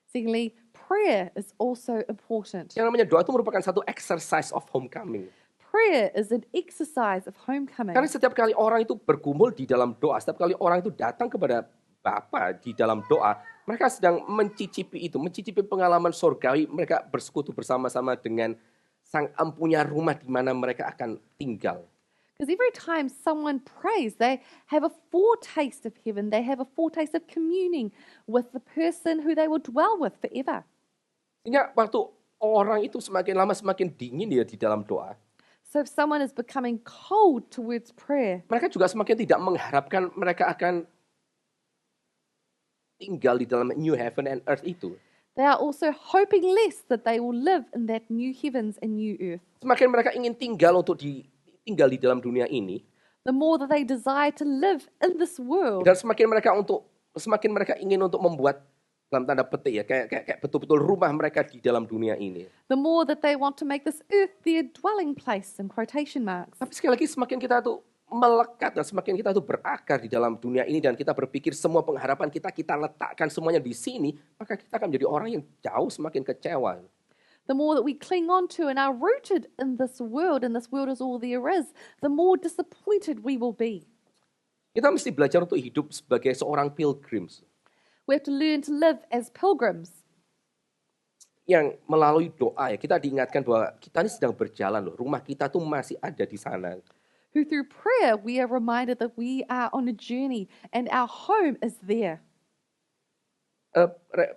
Secondly, prayer is also important. Yang namanya doa itu merupakan satu exercise of homecoming. Prayer is an exercise of homecoming. Karena setiap kali orang itu bergumul di dalam doa, setiap kali orang itu datang kepada Bapa di dalam doa, mereka sedang mencicipi pengalaman surgawi, mereka bersekutu bersama-sama dengan Sang Empunya rumah di mana mereka akan tinggal. Because every time someone prays, they have a foretaste of heaven. They have a foretaste of communing with the person who they will dwell with forever. Sehingga waktu orang itu semakin lama semakin dingin dia di dalam doa, So if someone is becoming cold towards prayer, mereka juga semakin tidak mengharapkan mereka akan tinggal di dalam new heaven and earth itu. they are also hoping less that they will live in that new heavens and new earth. Semakin mereka ingin tinggal tinggal di dalam dunia ini, The more that they desire to live in this world, dan semakin mereka ingin untuk membuat dalam tanda petik ya kayak betul-betul rumah mereka di dalam dunia ini. the more that they want to make this earth their dwelling place, in quotation marks. Tapi sekali lagi semakin kita tuh melekat dan semakin kita tuh berakar di dalam dunia ini dan kita berpikir semua pengharapan kita letakkan semuanya di sini, maka kita akan menjadi orang yang jauh semakin kecewa. The more that we cling on to and are rooted in this world, and this world is all there is, the more disappointed we will be. Kita mesti belajar untuk hidup sebagai seorang pilgrims We have to learn to live as pilgrims. yang melalui doa ya kita diingatkan bahwa kita ini sedang berjalan loh, rumah kita tuh masih ada di sana. Who through prayer we are reminded that we are on a journey and our home is there.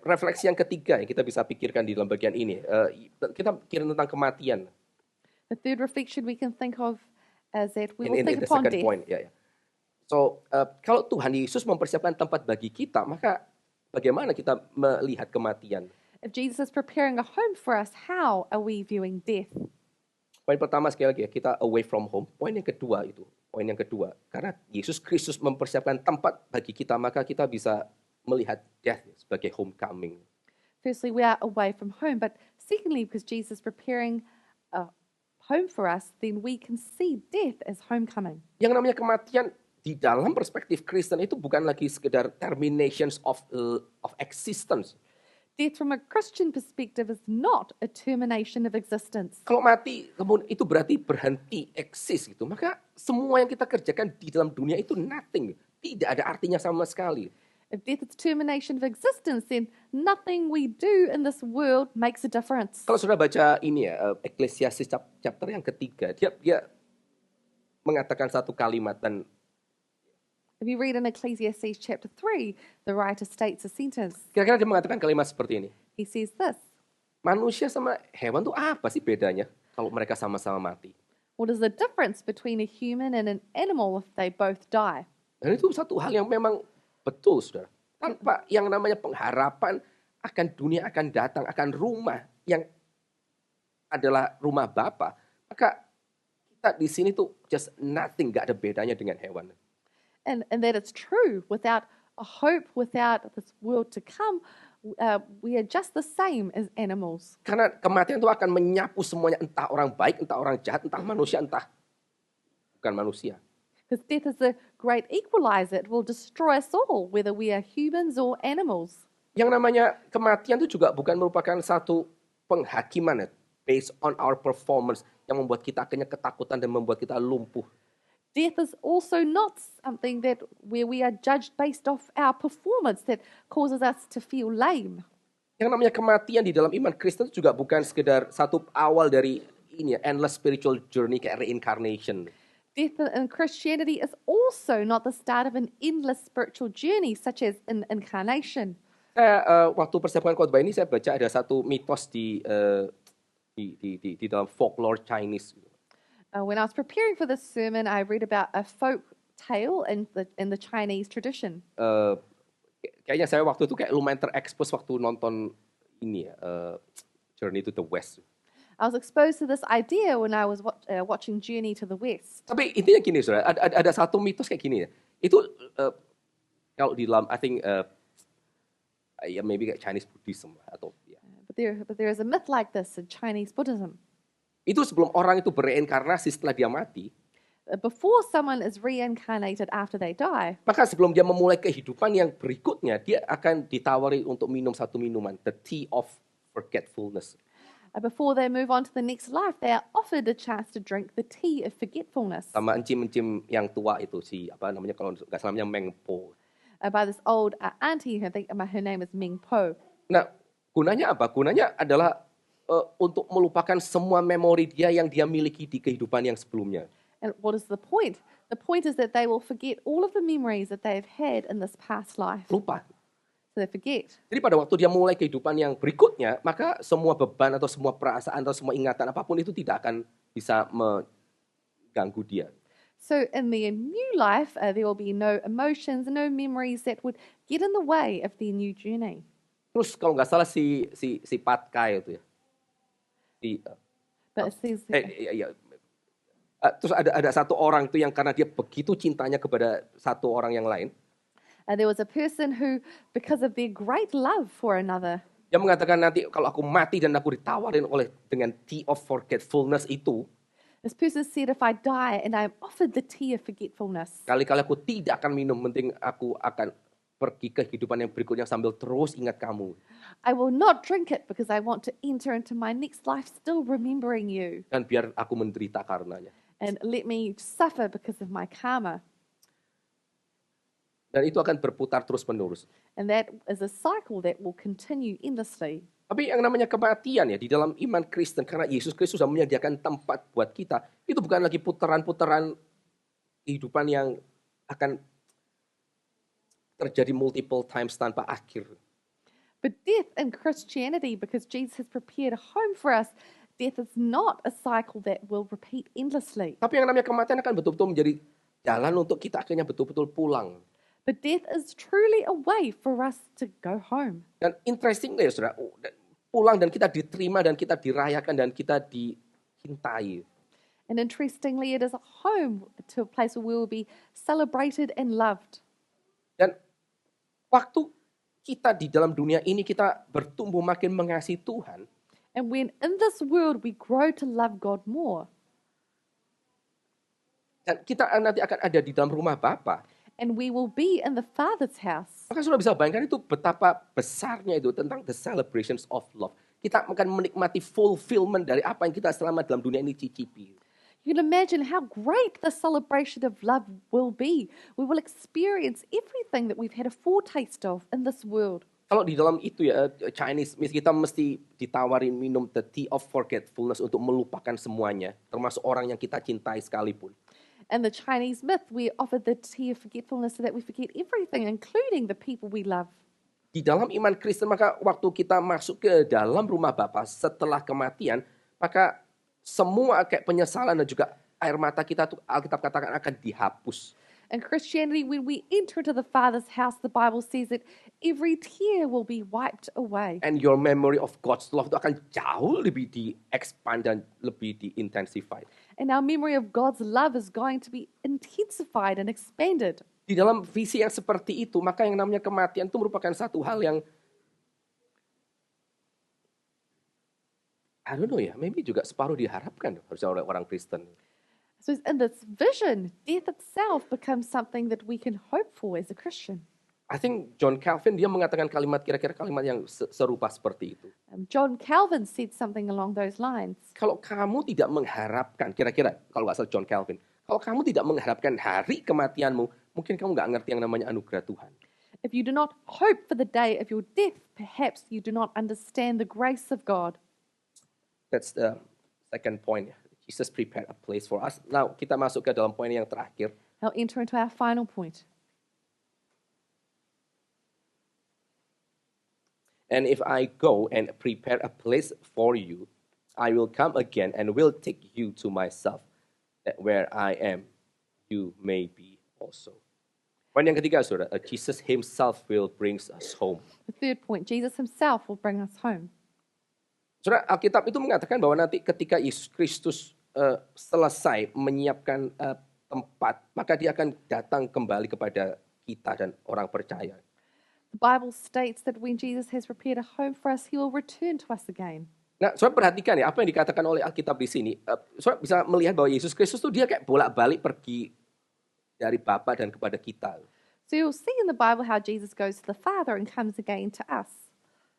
Refleksi yang ketiga yang kita bisa pikirkan di dalam bagian ini, kita pikir tentang kematian. The third reflection we can think of is that we will In think the upon second death. point, ya. So kalau Tuhan Yesus mempersiapkan tempat bagi kita, maka bagaimana kita melihat kematian? If Jesus is preparing a home for us, how are we viewing death? Poin pertama sekali lagi ya, kita away from home. Poin yang kedua, karena Yesus Kristus mempersiapkan tempat bagi kita, maka kita bisa melihat death sebagai homecoming. Firstly, we are away from home, but secondly, because Jesus is preparing a home for us, then we can see death as homecoming. Yang namanya kematian di dalam perspektif Kristen itu bukan lagi sekedar terminations of existence. Death from a Christian perspective is not a termination of existence. Kalau mati, kemudian itu berarti berhenti eksis gitu. Maka semua yang kita kerjakan di dalam dunia itu nothing. Tidak ada artinya sama sekali. If death is termination of existence, then nothing we do in this world makes a difference. Kalau sudah baca ini ya, Ecclesiastes chapter yang ketiga, dia mengatakan satu kalimat dan If you read in Ecclesiastes chapter 3, the writer states a sentence. kira-kira dia mengatakan kalimat seperti ini. He says this: Manusia sama hewan tuh apa sih bedanya kalau mereka sama-sama mati? what is the difference between a human and an animal if they both die? Dan itu satu hal yang memang betul, saudara. Tanpa yang namanya pengharapan akan dunia akan datang, akan rumah yang adalah rumah Bapa, maka kita di sini tuh just nothing, gak ada bedanya dengan hewan. And that it's true. Without a hope, without this world to come, we are just the same as animals. Karena kematian itu akan menyapu semuanya, entah orang baik, entah orang jahat, entah manusia, entah bukan manusia. Because death is the great equalizer. It will destroy us all, whether we are humans or animals. Yang namanya kematian itu juga bukan merupakan satu penghakiman ya, based on our performance yang membuat kita akhirnya ketakutan dan membuat kita lumpuh. Death is also not something that where we are judged based off our performance that causes us to feel lame. Yang namanya kematian di dalam iman Kristen itu juga bukan sekedar satu awal dari ini ya, endless spiritual journey kayak reincarnation. Death in Christianity is also not the start of an endless spiritual journey, such as an incarnation. Saya waktu persiapkan khotbah ini saya baca ada satu mitos di dalam folklore Chinese. When I was preparing for this sermon, I read about a folk tale in the Chinese tradition. Kayaknya saya waktu itu kayak lumayan terekspos waktu nonton ini ya, Journey to the West. I was exposed to this idea when I was watching Journey to the West. Tapi intinya gini, saudara, ada satu mitos kayak gini ya. Itu kalau di dalam, I think, ya maybe kayak Chinese Buddhism atau ya. But there is a myth like this in Chinese Buddhism. Itu sebelum orang itu bereinkarnasi setelah dia mati, Before someone is reincarnated after they die, maka sebelum dia memulai kehidupan yang berikutnya, dia akan ditawari untuk minum satu minuman, the tea of forgetfulness. before they move on to the next life, they are offered a chance to drink the tea of forgetfulness Sama encim-encim yang tua itu apa namanya kalau nggak salah namanya Meng Po. by this old auntie. I think her name is Ming Po. Nah, gunanya apa? Gunanya adalah untuk melupakan semua memori dia yang dia miliki di kehidupan yang sebelumnya. And what is the point? The point is that they will forget all of the memories that they've had in this past life. Lupa. So they forget. Jadi pada waktu dia mulai kehidupan yang berikutnya, maka semua beban atau semua perasaan atau semua ingatan apapun itu tidak akan bisa mengganggu dia. So in the new life, there will be no emotions, no memories that would get in the way of their new journey. Terus kalau nggak salah si Pat Kai itu ya. But it says, terus ada satu orang itu yang karena dia begitu cintanya kepada satu orang yang lain, there was a person who, because of their great love for another, dia mengatakan nanti kalau aku mati dan aku ditawarin dengan tea of forgetfulness itu, this person said, if I die and I'm offered the tea of forgetfulness, kali-kali aku tidak akan minum, penting aku akan pergi ke kehidupan yang berikutnya sambil terus ingat kamu. I will not drink it because I want to enter into my next life still remembering you. Dan biar aku menderita karenanya. And let me suffer because of my karma. Dan itu akan berputar terus-menerus. And that is a cycle that will continue endlessly. Tapi yang namanya kematian ya, di dalam iman Kristen, karena Yesus Kristus sudah menyediakan tempat buat kita, itu bukan lagi putaran-putaran kehidupan yang akan terjadi multiple times tanpa akhir. But death in Christianity, because Jesus has prepared a home for us, death is not a cycle that will repeat endlessly. Tapi yang namanya kematian akan betul-betul menjadi jalan untuk kita akhirnya betul-betul pulang. But death is truly a way for us to go home. Dan interestingly ya saudara, pulang dan kita diterima dan kita dirayakan dan kita dicintai. And interestingly, it is a home to a place where we will be celebrated and loved. Dan waktu kita di dalam dunia ini kita bertumbuh makin mengasihi Tuhan, And when in this world we grow to love God more, dan kita nanti akan ada di dalam rumah Bapa, and we will be in the Father's house, maka sudah bisa bayangkan itu betapa besarnya itu tentang the celebrations of love. Kita akan menikmati fulfillment dari apa yang kita selama dalam dunia ini cicipi. you can imagine how great the celebration of love will be. We will experience everything that we've had a foretaste of in this world. Kalau di dalam itu ya, Chinese, kita mesti ditawarin minum the tea of forgetfulness untuk melupakan semuanya, termasuk orang yang kita cintai sekalipun. In the Chinese myth, we offer the tea of forgetfulness so that we forget everything, including the people we love. Di dalam iman Kristen, maka waktu kita masuk ke dalam rumah Bapa setelah kematian, maka semua kayak penyesalan dan juga air mata kita tuh Alkitab katakan akan dihapus. In Christianity, when we enter into the Father's house, the Bible says that every tear will be wiped away. And your memory of God's love itu akan jauh lebih di-expand dan lebih di-intensify. And our memory of God's love is going to be intensified and expanded. Di dalam visi yang seperti itu, maka yang namanya kematian itu merupakan satu hal yang I don't know ya, maybe juga separuh diharapkan harusnya oleh orang Kristen. So in this vision, death itself becomes something that we can hope for as a Christian. I think John Calvin dia mengatakan kira-kira kalimat yang serupa seperti itu. John Calvin said something along those lines. Kalau kamu tidak mengharapkan, kira-kira kalau nggak salah John Calvin, kalau kamu tidak mengharapkan hari kematianmu, mungkin kamu nggak ngerti yang namanya anugerah Tuhan. If you do not hope for the day of your death, perhaps you do not understand the grace of God. That's the second point. Jesus prepared a place for us. Now kita masuk ke dalam poin yang terakhir. Now enter into our final point. And if I go and prepare a place for you, I will come again and will take you to myself, that where I am, you may be also. Poin yang ketiga, saudara, Jesus himself will bring us home. The third point, Jesus himself will bring us home. Saudara, Alkitab itu mengatakan bahwa nanti ketika Yesus Kristus selesai menyiapkan tempat, maka dia akan datang kembali kepada kita dan orang percaya. The Bible states that when Jesus has prepared a home for us, he will return to us again. Nah, saudara perhatikan ya, apa yang dikatakan oleh Alkitab di sini. Saudara bisa melihat bahwa Yesus Kristus itu dia kayak bolak-balik pergi dari Bapa dan kepada kita. So you'll see in the Bible how Jesus goes to the Father and comes again to us.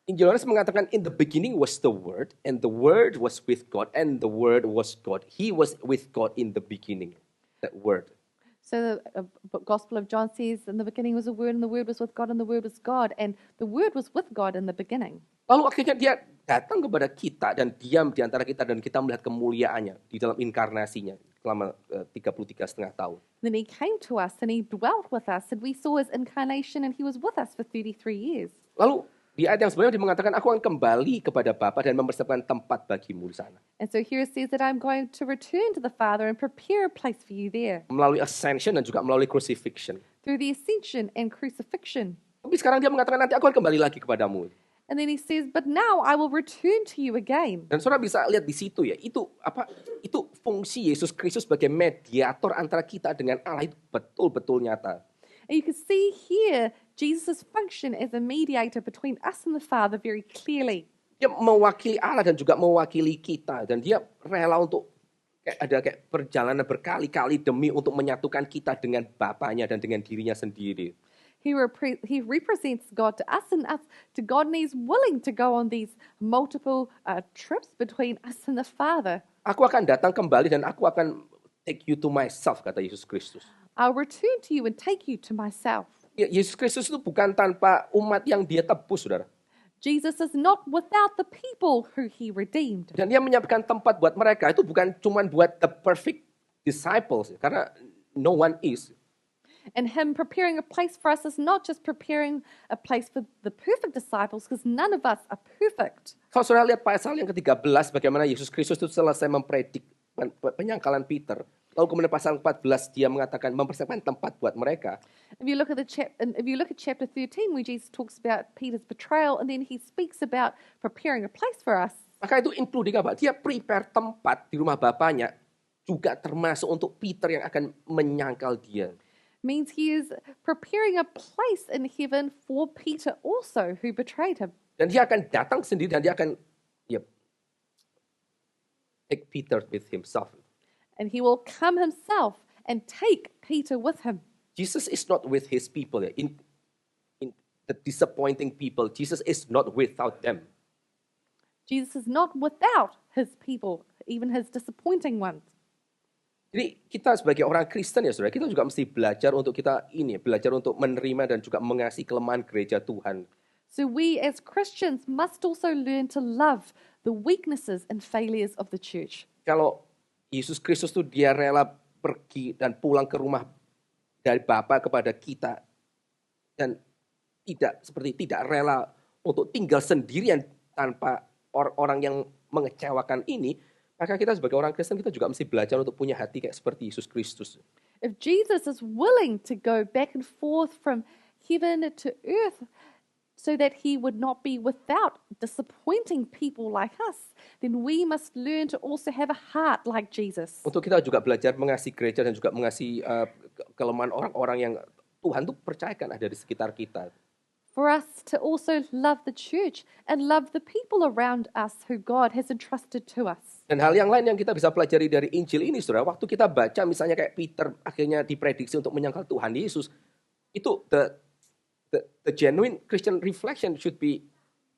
Injil Yohanes mengatakan, in the beginning was the Word, and the Word was with God, and the Word was God. He was with God in the beginning. That Word. So the Gospel of John says, in the beginning was a Word, and the Word was with God, and the Word was God, and the Word was with God in the beginning. Lalu akhirnya dia datang kepada kita dan diam di antara kita, dan kita melihat kemuliaannya di dalam inkarnasinya selama 33,5 tahun. Then he came to us and he dwelt with us, and we saw his incarnation, and he was with us for 33 years. Lalu di ayat yang sebelumnya dia mengatakan, aku akan kembali kepada Bapa dan mempersiapkan tempat bagimu di sana. And so here it says that I'm going to return to the Father and prepare a place for you there. Melalui ascension dan juga melalui crucifixion. Through the ascension and crucifixion. Tapi sekarang dia mengatakan, nanti aku akan kembali lagi kepadamu. And then he says, but now I will return to you again. Dan saudara bisa lihat di situ ya, itu fungsi Yesus Kristus sebagai mediator antara kita dengan Allah itu betul-betul nyata. And you can see here Jesus' function as a mediator between us and the Father very clearly. Dia mewakili Allah dan juga mewakili kita, dan dia rela untuk ada perjalanan berkali-kali demi untuk menyatukan kita dengan Bapanya dan dengan dirinya sendiri. He represents God to us, and us to God, and he's willing to go on these multiple trips between us and the Father. Aku akan datang kembali dan aku akan take you to myself, kata Yesus Kristus. I'll return to you and take you to myself. Yesus Kristus itu bukan tanpa umat yang dia tebus, saudara. Jesus is not without the people who he redeemed. Dan dia menyiapkan tempat buat mereka, itu bukan cuma buat the perfect disciples, karena no one is. And him preparing a place for us is not just preparing a place for the perfect disciples, because none of us are perfect. Kalau saudara lihat pasal yang ke-13, bagaimana Yesus Kristus itu selesai mempredik penyangkalan Peter. Lalu kemudian pasal 14 dia mengatakan mempersiapkan tempat buat mereka. If you look at chapter 13, where Jesus talks about Peter's betrayal, and then he speaks about preparing a place for us. Maka itu including apa? Dia prepare tempat di rumah Bapanya, juga termasuk untuk Peter yang akan menyangkal dia. Means he is preparing a place in heaven for Peter also, who betrayed him. Dan dia akan datang sendiri dan dia akan take Peter with himself. And he will come himself and take Peter with him. Jesus is not with his people. In the disappointing people, Jesus is not without them. Jesus is not without his people, even his disappointing ones. Jadi kita sebagai orang Kristen ya saudara, kita juga mesti belajar untuk belajar untuk menerima dan juga mengasihi kelemahan gereja Tuhan. So we as Christians must also learn to love the weaknesses and failures of the church. Kalau Yesus Kristus tuh dia rela pergi dan pulang ke rumah dari Bapa kepada kita dan tidak rela untuk tinggal sendirian tanpa orang yang mengecewakan ini, maka kita sebagai orang Kristen kita juga mesti belajar untuk punya hati kayak seperti Yesus Kristus. If Jesus is willing to go back and forth from heaven to earth so that he would not be without disappointing people like us, then we must learn to also have a heart like Jesus. Untuk kita juga belajar mengasihi gereja dan juga mengasihi kelemahan orang-orang yang Tuhan tuh percayakan ada di sekitar kita. for us to also love the church and love the people around us who God has entrusted to us. Dan hal yang lain yang kita bisa pelajari dari Injil ini, saudara, waktu kita baca misalnya kayak Peter akhirnya diprediksi untuk menyangkal Tuhan Yesus, itu the genuine Christian reflection should be,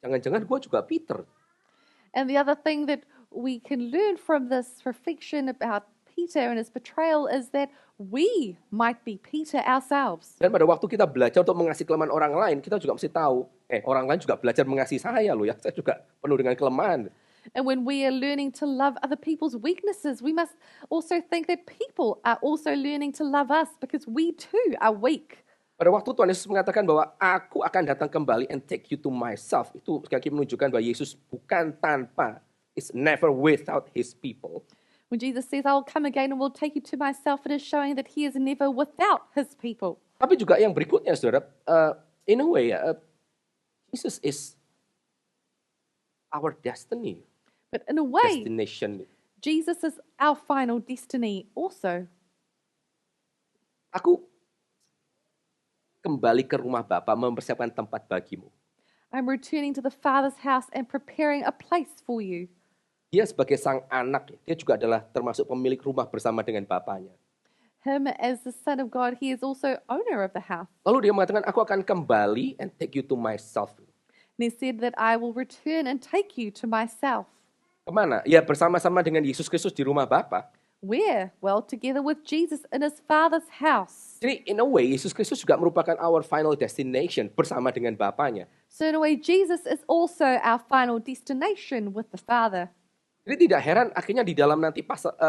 jangan-jangan gue juga Peter. And the other thing that we can learn from this reflection about Peter and his betrayal is that we might be Peter ourselves. Dan pada waktu kita belajar untuk mengasihi kelemahan orang lain, kita juga mesti tahu, orang lain juga belajar mengasihi saya loh ya, saya juga penuh dengan kelemahan. And when we are learning to love other people's weaknesses, we must also think that people are also learning to love us because we too are weak. Pada waktu Tuhan Yesus mengatakan bahwa aku akan datang kembali and take you to myself, itu sekali lagi menunjukkan bahwa Yesus bukan tanpa, is never without his people. When Jesus says, I will come again and will take you to myself, it is showing that he is never without his people. Tapi juga yang berikutnya, saudara, in a way, Jesus is our destiny, But in a way, destination. Jesus is our final destiny also. Aku kembali ke rumah Bapa mempersiapkan tempat bagimu. I'm returning to the Father's house and preparing a place for you. Dia sebagai sang anak, dia juga adalah termasuk pemilik rumah bersama dengan bapaknya. Him as the Son of God, he is also owner of the house. Lalu dia mengatakan, aku akan kembali and take you to myself. And he said that I will return and take you to myself. Kemana? Ya bersama-sama dengan Yesus Kristus di rumah Bapa. Where? Well, together with Jesus in his Father's house. Jadi in a way, Yesus Kristus juga merupakan our final destination bersama dengan Bapanya. So in a way, Jesus is also our final destination with the Father. Jadi tidak heran akhirnya di dalam nanti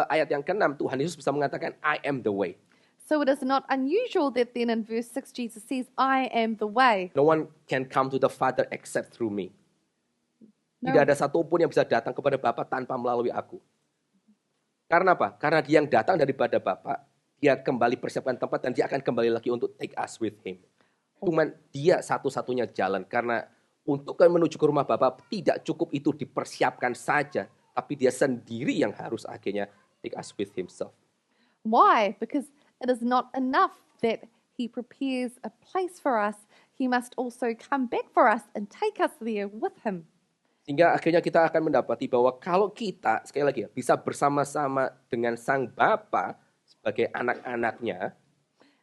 ayat yang ke-6 Tuhan Yesus bisa mengatakan I am the way. So it is not unusual that then in verse 6 Jesus says, I am the way. No one can come to the Father except through me. No. Tidak ada satupun yang bisa datang kepada Bapa tanpa melalui aku. Karena apa? Karena dia yang datang daripada Bapa, dia kembali persiapkan tempat dan dia akan kembali lagi untuk take us with him. Cuman dia satu-satunya jalan. Karena untuk menuju ke rumah Bapa tidak cukup itu dipersiapkan saja. Tapi dia sendiri yang harus akhirnya take us with himself. Why? Because it is not enough that he prepares a place for us. He must also come back for us and take us there with him. Sehingga akhirnya kita akan mendapati bahwa kalau kita, sekali lagi ya, bisa bersama-sama dengan Sang Bapa sebagai anak-anaknya,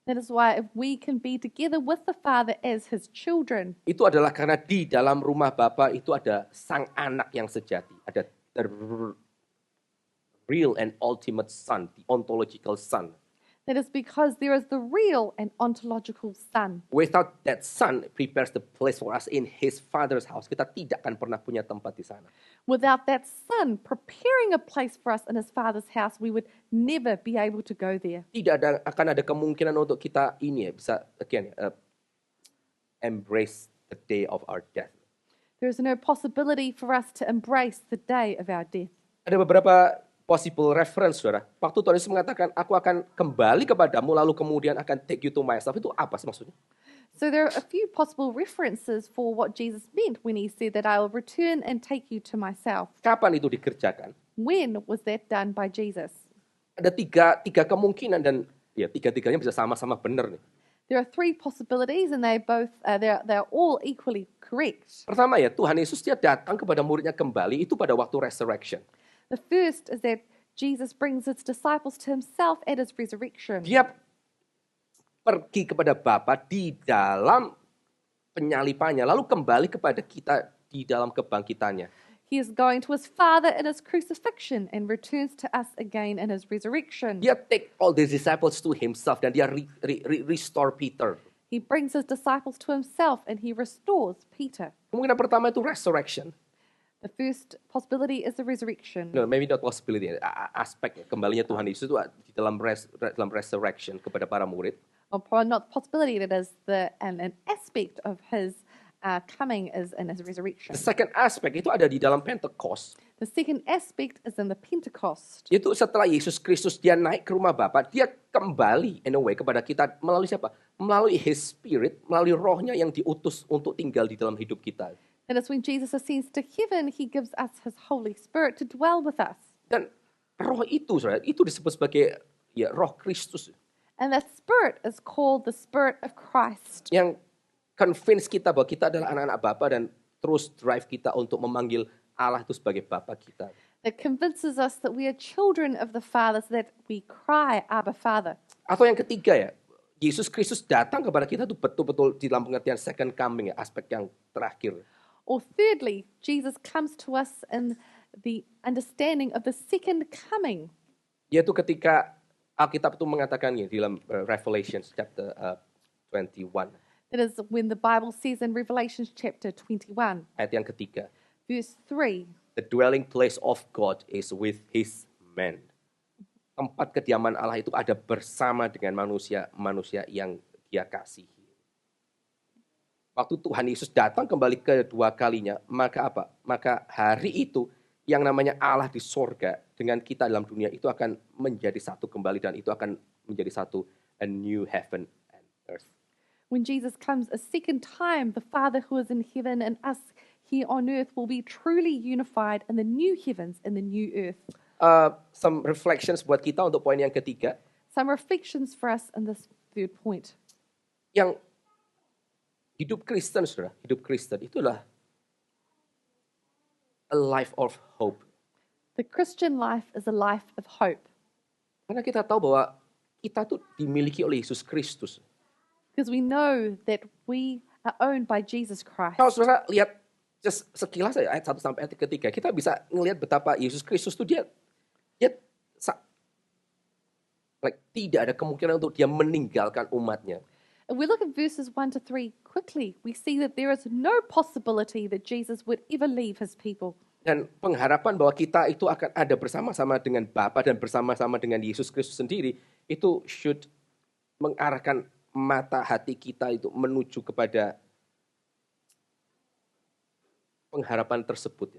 That is why if we can be together with the Father as his children, itu adalah karena di dalam rumah Bapa itu ada Sang Anak yang sejati. Ada the real and ultimate Son, the ontological Son. that is because there is the real and ontological Son. Without that Son prepares the place for us in His Father's house, kita tidak akan pernah punya tempat di sana. Without that Son preparing a place for us in his Father's house, we would never be able to go there. Tidak akan ada kemungkinan untuk kita ini ya, bisa again embrace the day of our death. There is no possibility for us to embrace the day of our death. Ada beberapa possible reference, saudara. Waktu Tuhan Yesus mengatakan, aku akan kembali kepadamu, lalu kemudian akan take you to myself. Itu apa sih maksudnya? So there are a few possible references for what Jesus meant when he said that I will return and take you to myself. Kapan itu dikerjakan? When was that done by Jesus? Ada tiga kemungkinan dan ya tiga-tiganya bisa sama-sama benar nih. There are three possibilities and they're all equally correct. Pertama ya, Tuhan Yesus dia datang kepada muridnya kembali itu pada waktu resurrection. The first is that Jesus brings his disciples to himself at his resurrection. Dia pergi kepada Bapa di dalam penyalipannya, lalu kembali kepada kita di dalam kebangkitannya. He is going to his Father in his crucifixion and returns to us again in his resurrection. Dia take all the disciples to himself dan dia restore Peter. He brings his disciples to himself and he restores Peter. Kemungkinan pertama itu resurrection. The first possibility is the resurrection. No, maybe not possibility. Aspek kembalinya Tuhan Yesus itu di dalam resurrection kepada para murid. Or probably not possibility, that is an aspect of his coming is in his resurrection. The second aspect itu ada di dalam Pentecost. The second aspect is in the Pentecost. Itu setelah Yesus Kristus dia naik ke rumah Bapa, dia kembali in a way kepada kita melalui siapa? Melalui His Spirit, melalui rohnya yang diutus untuk tinggal di dalam hidup kita. That is when Jesus ascends to heaven, he gives us his Holy Spirit to dwell with us. Dan roh itu, saudara, itu disebut sebagai ya roh Kristus. And that Spirit is called the Spirit of Christ. Yang convince kita bahwa kita adalah anak-anak Bapa dan terus drive kita untuk memanggil Allah itu sebagai Bapa kita. That convinces us that we are children of the Father, so that we cry, Abba, Father. Atau yang ketiga ya, Yesus Kristus datang kepada kita itu betul-betul di dalam pengertian second coming ya, aspek yang terakhir. Or thirdly, Jesus comes to us in the understanding of the second coming. Yaitu ketika Alkitab itu mengatakan di dalam Revelation chapter 21. That is when the Bible says in Revelation chapter 21, Ayat yang ketiga. verse 3, The dwelling place of God is with his men. Tempat kediaman Allah itu ada bersama dengan manusia yang dia kasihi. Waktu Tuhan Yesus datang kembali kedua kalinya, maka apa? Maka hari itu yang namanya Allah di sorga dengan kita dalam dunia itu akan menjadi satu kembali dan itu akan menjadi satu a new heaven and earth. when Jesus comes a second time, the Father who is in heaven and us here on earth will be truly unified in the new heavens and the new earth. Some reflections buat kita untuk poin yang ketiga. Some reflections for us in this third point. Yang hidup Kristen, saudara, hidup Kristen itulah a life of hope. The Christian life is a life of hope Karena kita tahu bahwa kita tuh dimiliki oleh Yesus Kristus. because we know that we are owned by Jesus Christ. Kalau saudara lihat just sekilas ayat 1 sampai ayat 3, kita bisa ngelihat betapa Yesus Kristus tuh dia tidak ada kemungkinan untuk dia meninggalkan umatnya. If we look at verses 1 to 3 quickly, we see that there is no possibility that Jesus would ever leave his people. Dan pengharapan bahwa kita itu akan ada bersama-sama dengan Bapa dan bersama-sama dengan Yesus Kristus sendiri, itu should mengarahkan mata hati kita itu menuju kepada pengharapan tersebut.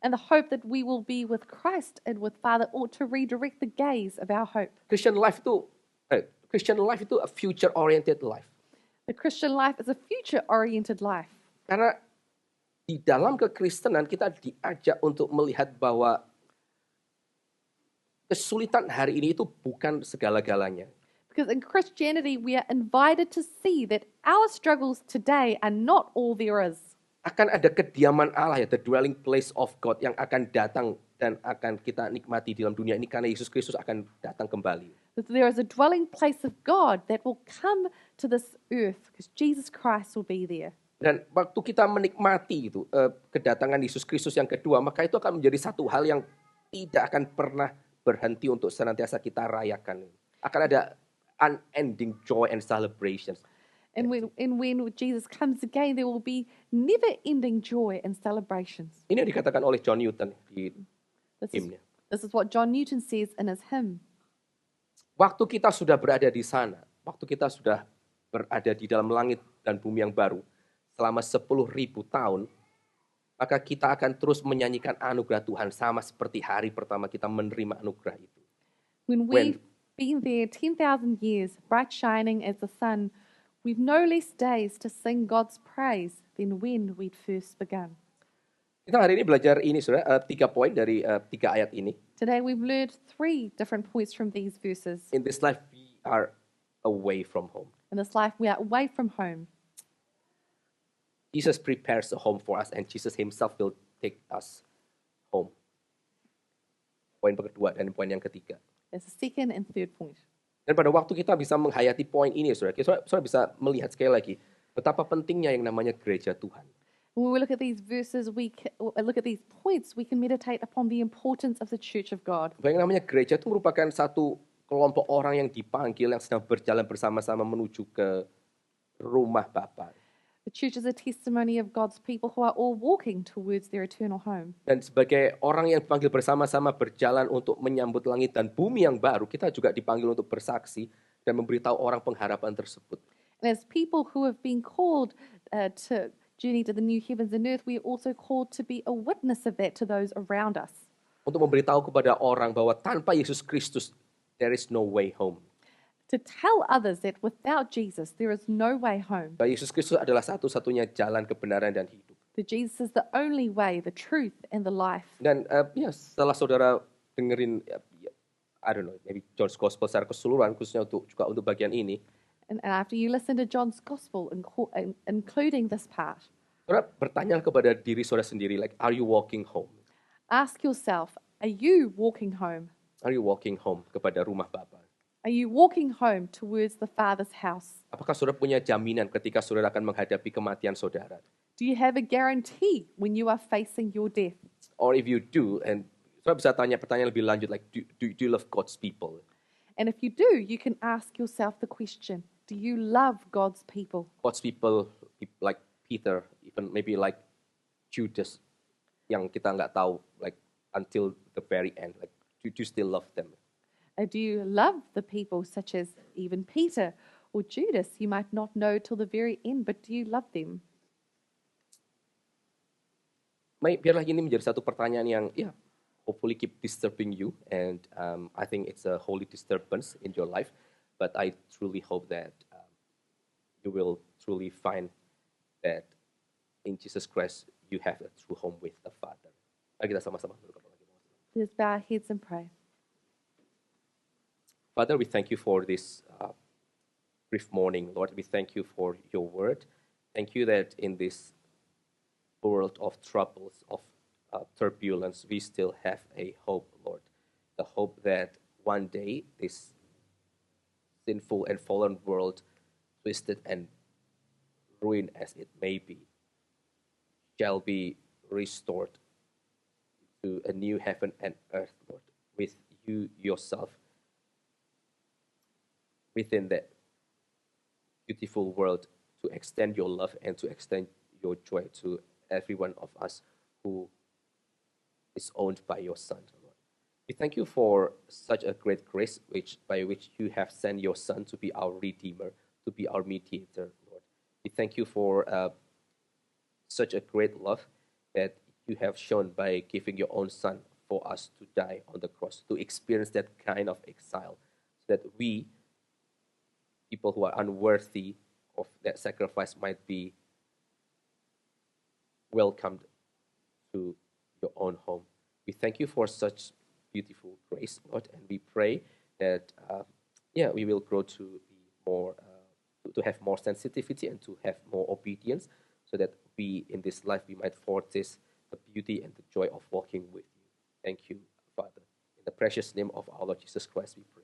And the hope that we will be with Christ and with Father ought to redirect the gaze of our hope. Christian life itu a future-oriented life. The Christian life is a future-oriented life. Karena di dalam kekristenan kita diajak untuk melihat bahwa kesulitan hari ini itu bukan segala-galanya. Because in Christianity, we are invited to see that our struggles today are not all there is. Akan ada kediaman Allah ya, the dwelling place of God yang akan datang dan akan kita nikmati di dalam dunia ini karena Yesus Kristus akan datang kembali. That there is a dwelling place of God that will come to this earth because Jesus Christ will be there. Dan waktu kita menikmati itu kedatangan Yesus Kristus yang kedua, maka itu akan menjadi satu hal yang tidak akan pernah berhenti untuk senantiasa kita rayakan. Akan ada unending joy and celebrations. And when Jesus comes again, there will be never-ending joy and celebrations. Ini yang dikatakan oleh John Newton di This himnya. is what John Newton says in his hymn. Waktu kita sudah berada di sana, waktu kita sudah berada di dalam langit dan bumi yang baru, selama 10.000 tahun, maka kita akan terus menyanyikan anugerah Tuhan sama seperti hari pertama kita menerima anugerah itu. When we've been there 10,000 years, bright shining as the sun, we've no less days to sing God's praise than when we'd first begun. Kita hari ini belajar ini, saudara, 3 poin dari 3 ayat ini. Today we've learned 3 different points from these verses. In this life, we are away from home. In this life, we are away from home. Jesus prepares a home for us and Jesus himself will take us home. Poin kedua dan poin yang ketiga. That's the second and third point. Dan pada waktu kita bisa menghayati poin ini, saudara bisa melihat sekali lagi betapa pentingnya yang namanya gereja Tuhan. When we look at these verses, look at these points, we can meditate upon the importance of the Church of God. Bahwa yang namanya gereja itu merupakan satu kelompok orang yang dipanggil yang sedang berjalan bersama-sama menuju ke rumah Bapa. The church is a testimony of God's people who are all walking towards their eternal home. Dan sebagai orang yang dipanggil bersama-sama berjalan untuk menyambut langit dan bumi yang baru, kita juga dipanggil untuk bersaksi dan memberitahu orang pengharapan tersebut. And as people who have been called to journey to the new heavens and earth, we are also called to be a witness of that to those around us. Untuk memberitahu kepada orang bahwa tanpa Yesus Kristus, there is no way home. To tell others that without Jesus, there is no way home. Bahwa Yesus Kristus adalah satu-satunya jalan kebenaran dan hidup. That Jesus is the only way, the truth, and the life. Dan setelah saudara dengerin, I don't know, maybe John's Gospel secara keseluruhan, khususnya juga untuk bagian ini. And after you listen to John's gospel, including this part, saudara bertanya kepada diri saudara sendiri, like, are you walking home? ask yourself, are you walking home? Are you walking home kepada rumah Bapa? Are you walking home towards the Father's house? Apakah saudara punya jaminan ketika saudara akan menghadapi kematian saudara? Do you have a guarantee when you are facing your death? Or if you do, and saudara bisa tanya pertanyaan lebih lanjut, like, do you love God's people? And if you do, you can ask yourself the question, do you love God's people? God's people like Peter, even maybe like Judas, yang kita nggak tahu, like until the very end, like do you still love them? Do you love the people such as even Peter or Judas? You might not know till the very end, but do you love them? Biarlah ini menjadi satu pertanyaan yang hopefully keep disturbing you, and I think it's a holy disturbance in your life, but I truly hope that you will truly find that in Jesus Christ you have a true home with the Father. Mari kita sama-sama berdoa lagi. Let's bow our heads and pray. Father, we thank you for this brief morning, Lord. We thank you for your word. Thank you that in this world of troubles, of turbulence, we still have a hope, Lord. The hope that one day this sinful and fallen world, twisted and ruined as it may be, shall be restored to a new heaven and earth, Lord, with you yourself within that beautiful world, to extend your love and to extend your joy to every one of us who is owned by your Son, Lord. We thank you for such a great grace by which you have sent your Son to be our Redeemer, to be our mediator, Lord. We thank you for such a great love that you have shown by giving your own Son for us to die on the cross, to experience that kind of exile, so that we, people who are unworthy of that sacrifice, might be welcomed to your own home. We thank you for such beautiful grace, Lord, and we pray that we will grow to be more, to have more sensitivity and to have more obedience, so that we in this life we might foretaste the beauty and the joy of walking with you. Thank you, Father. In the precious name of our Lord Jesus Christ, we pray.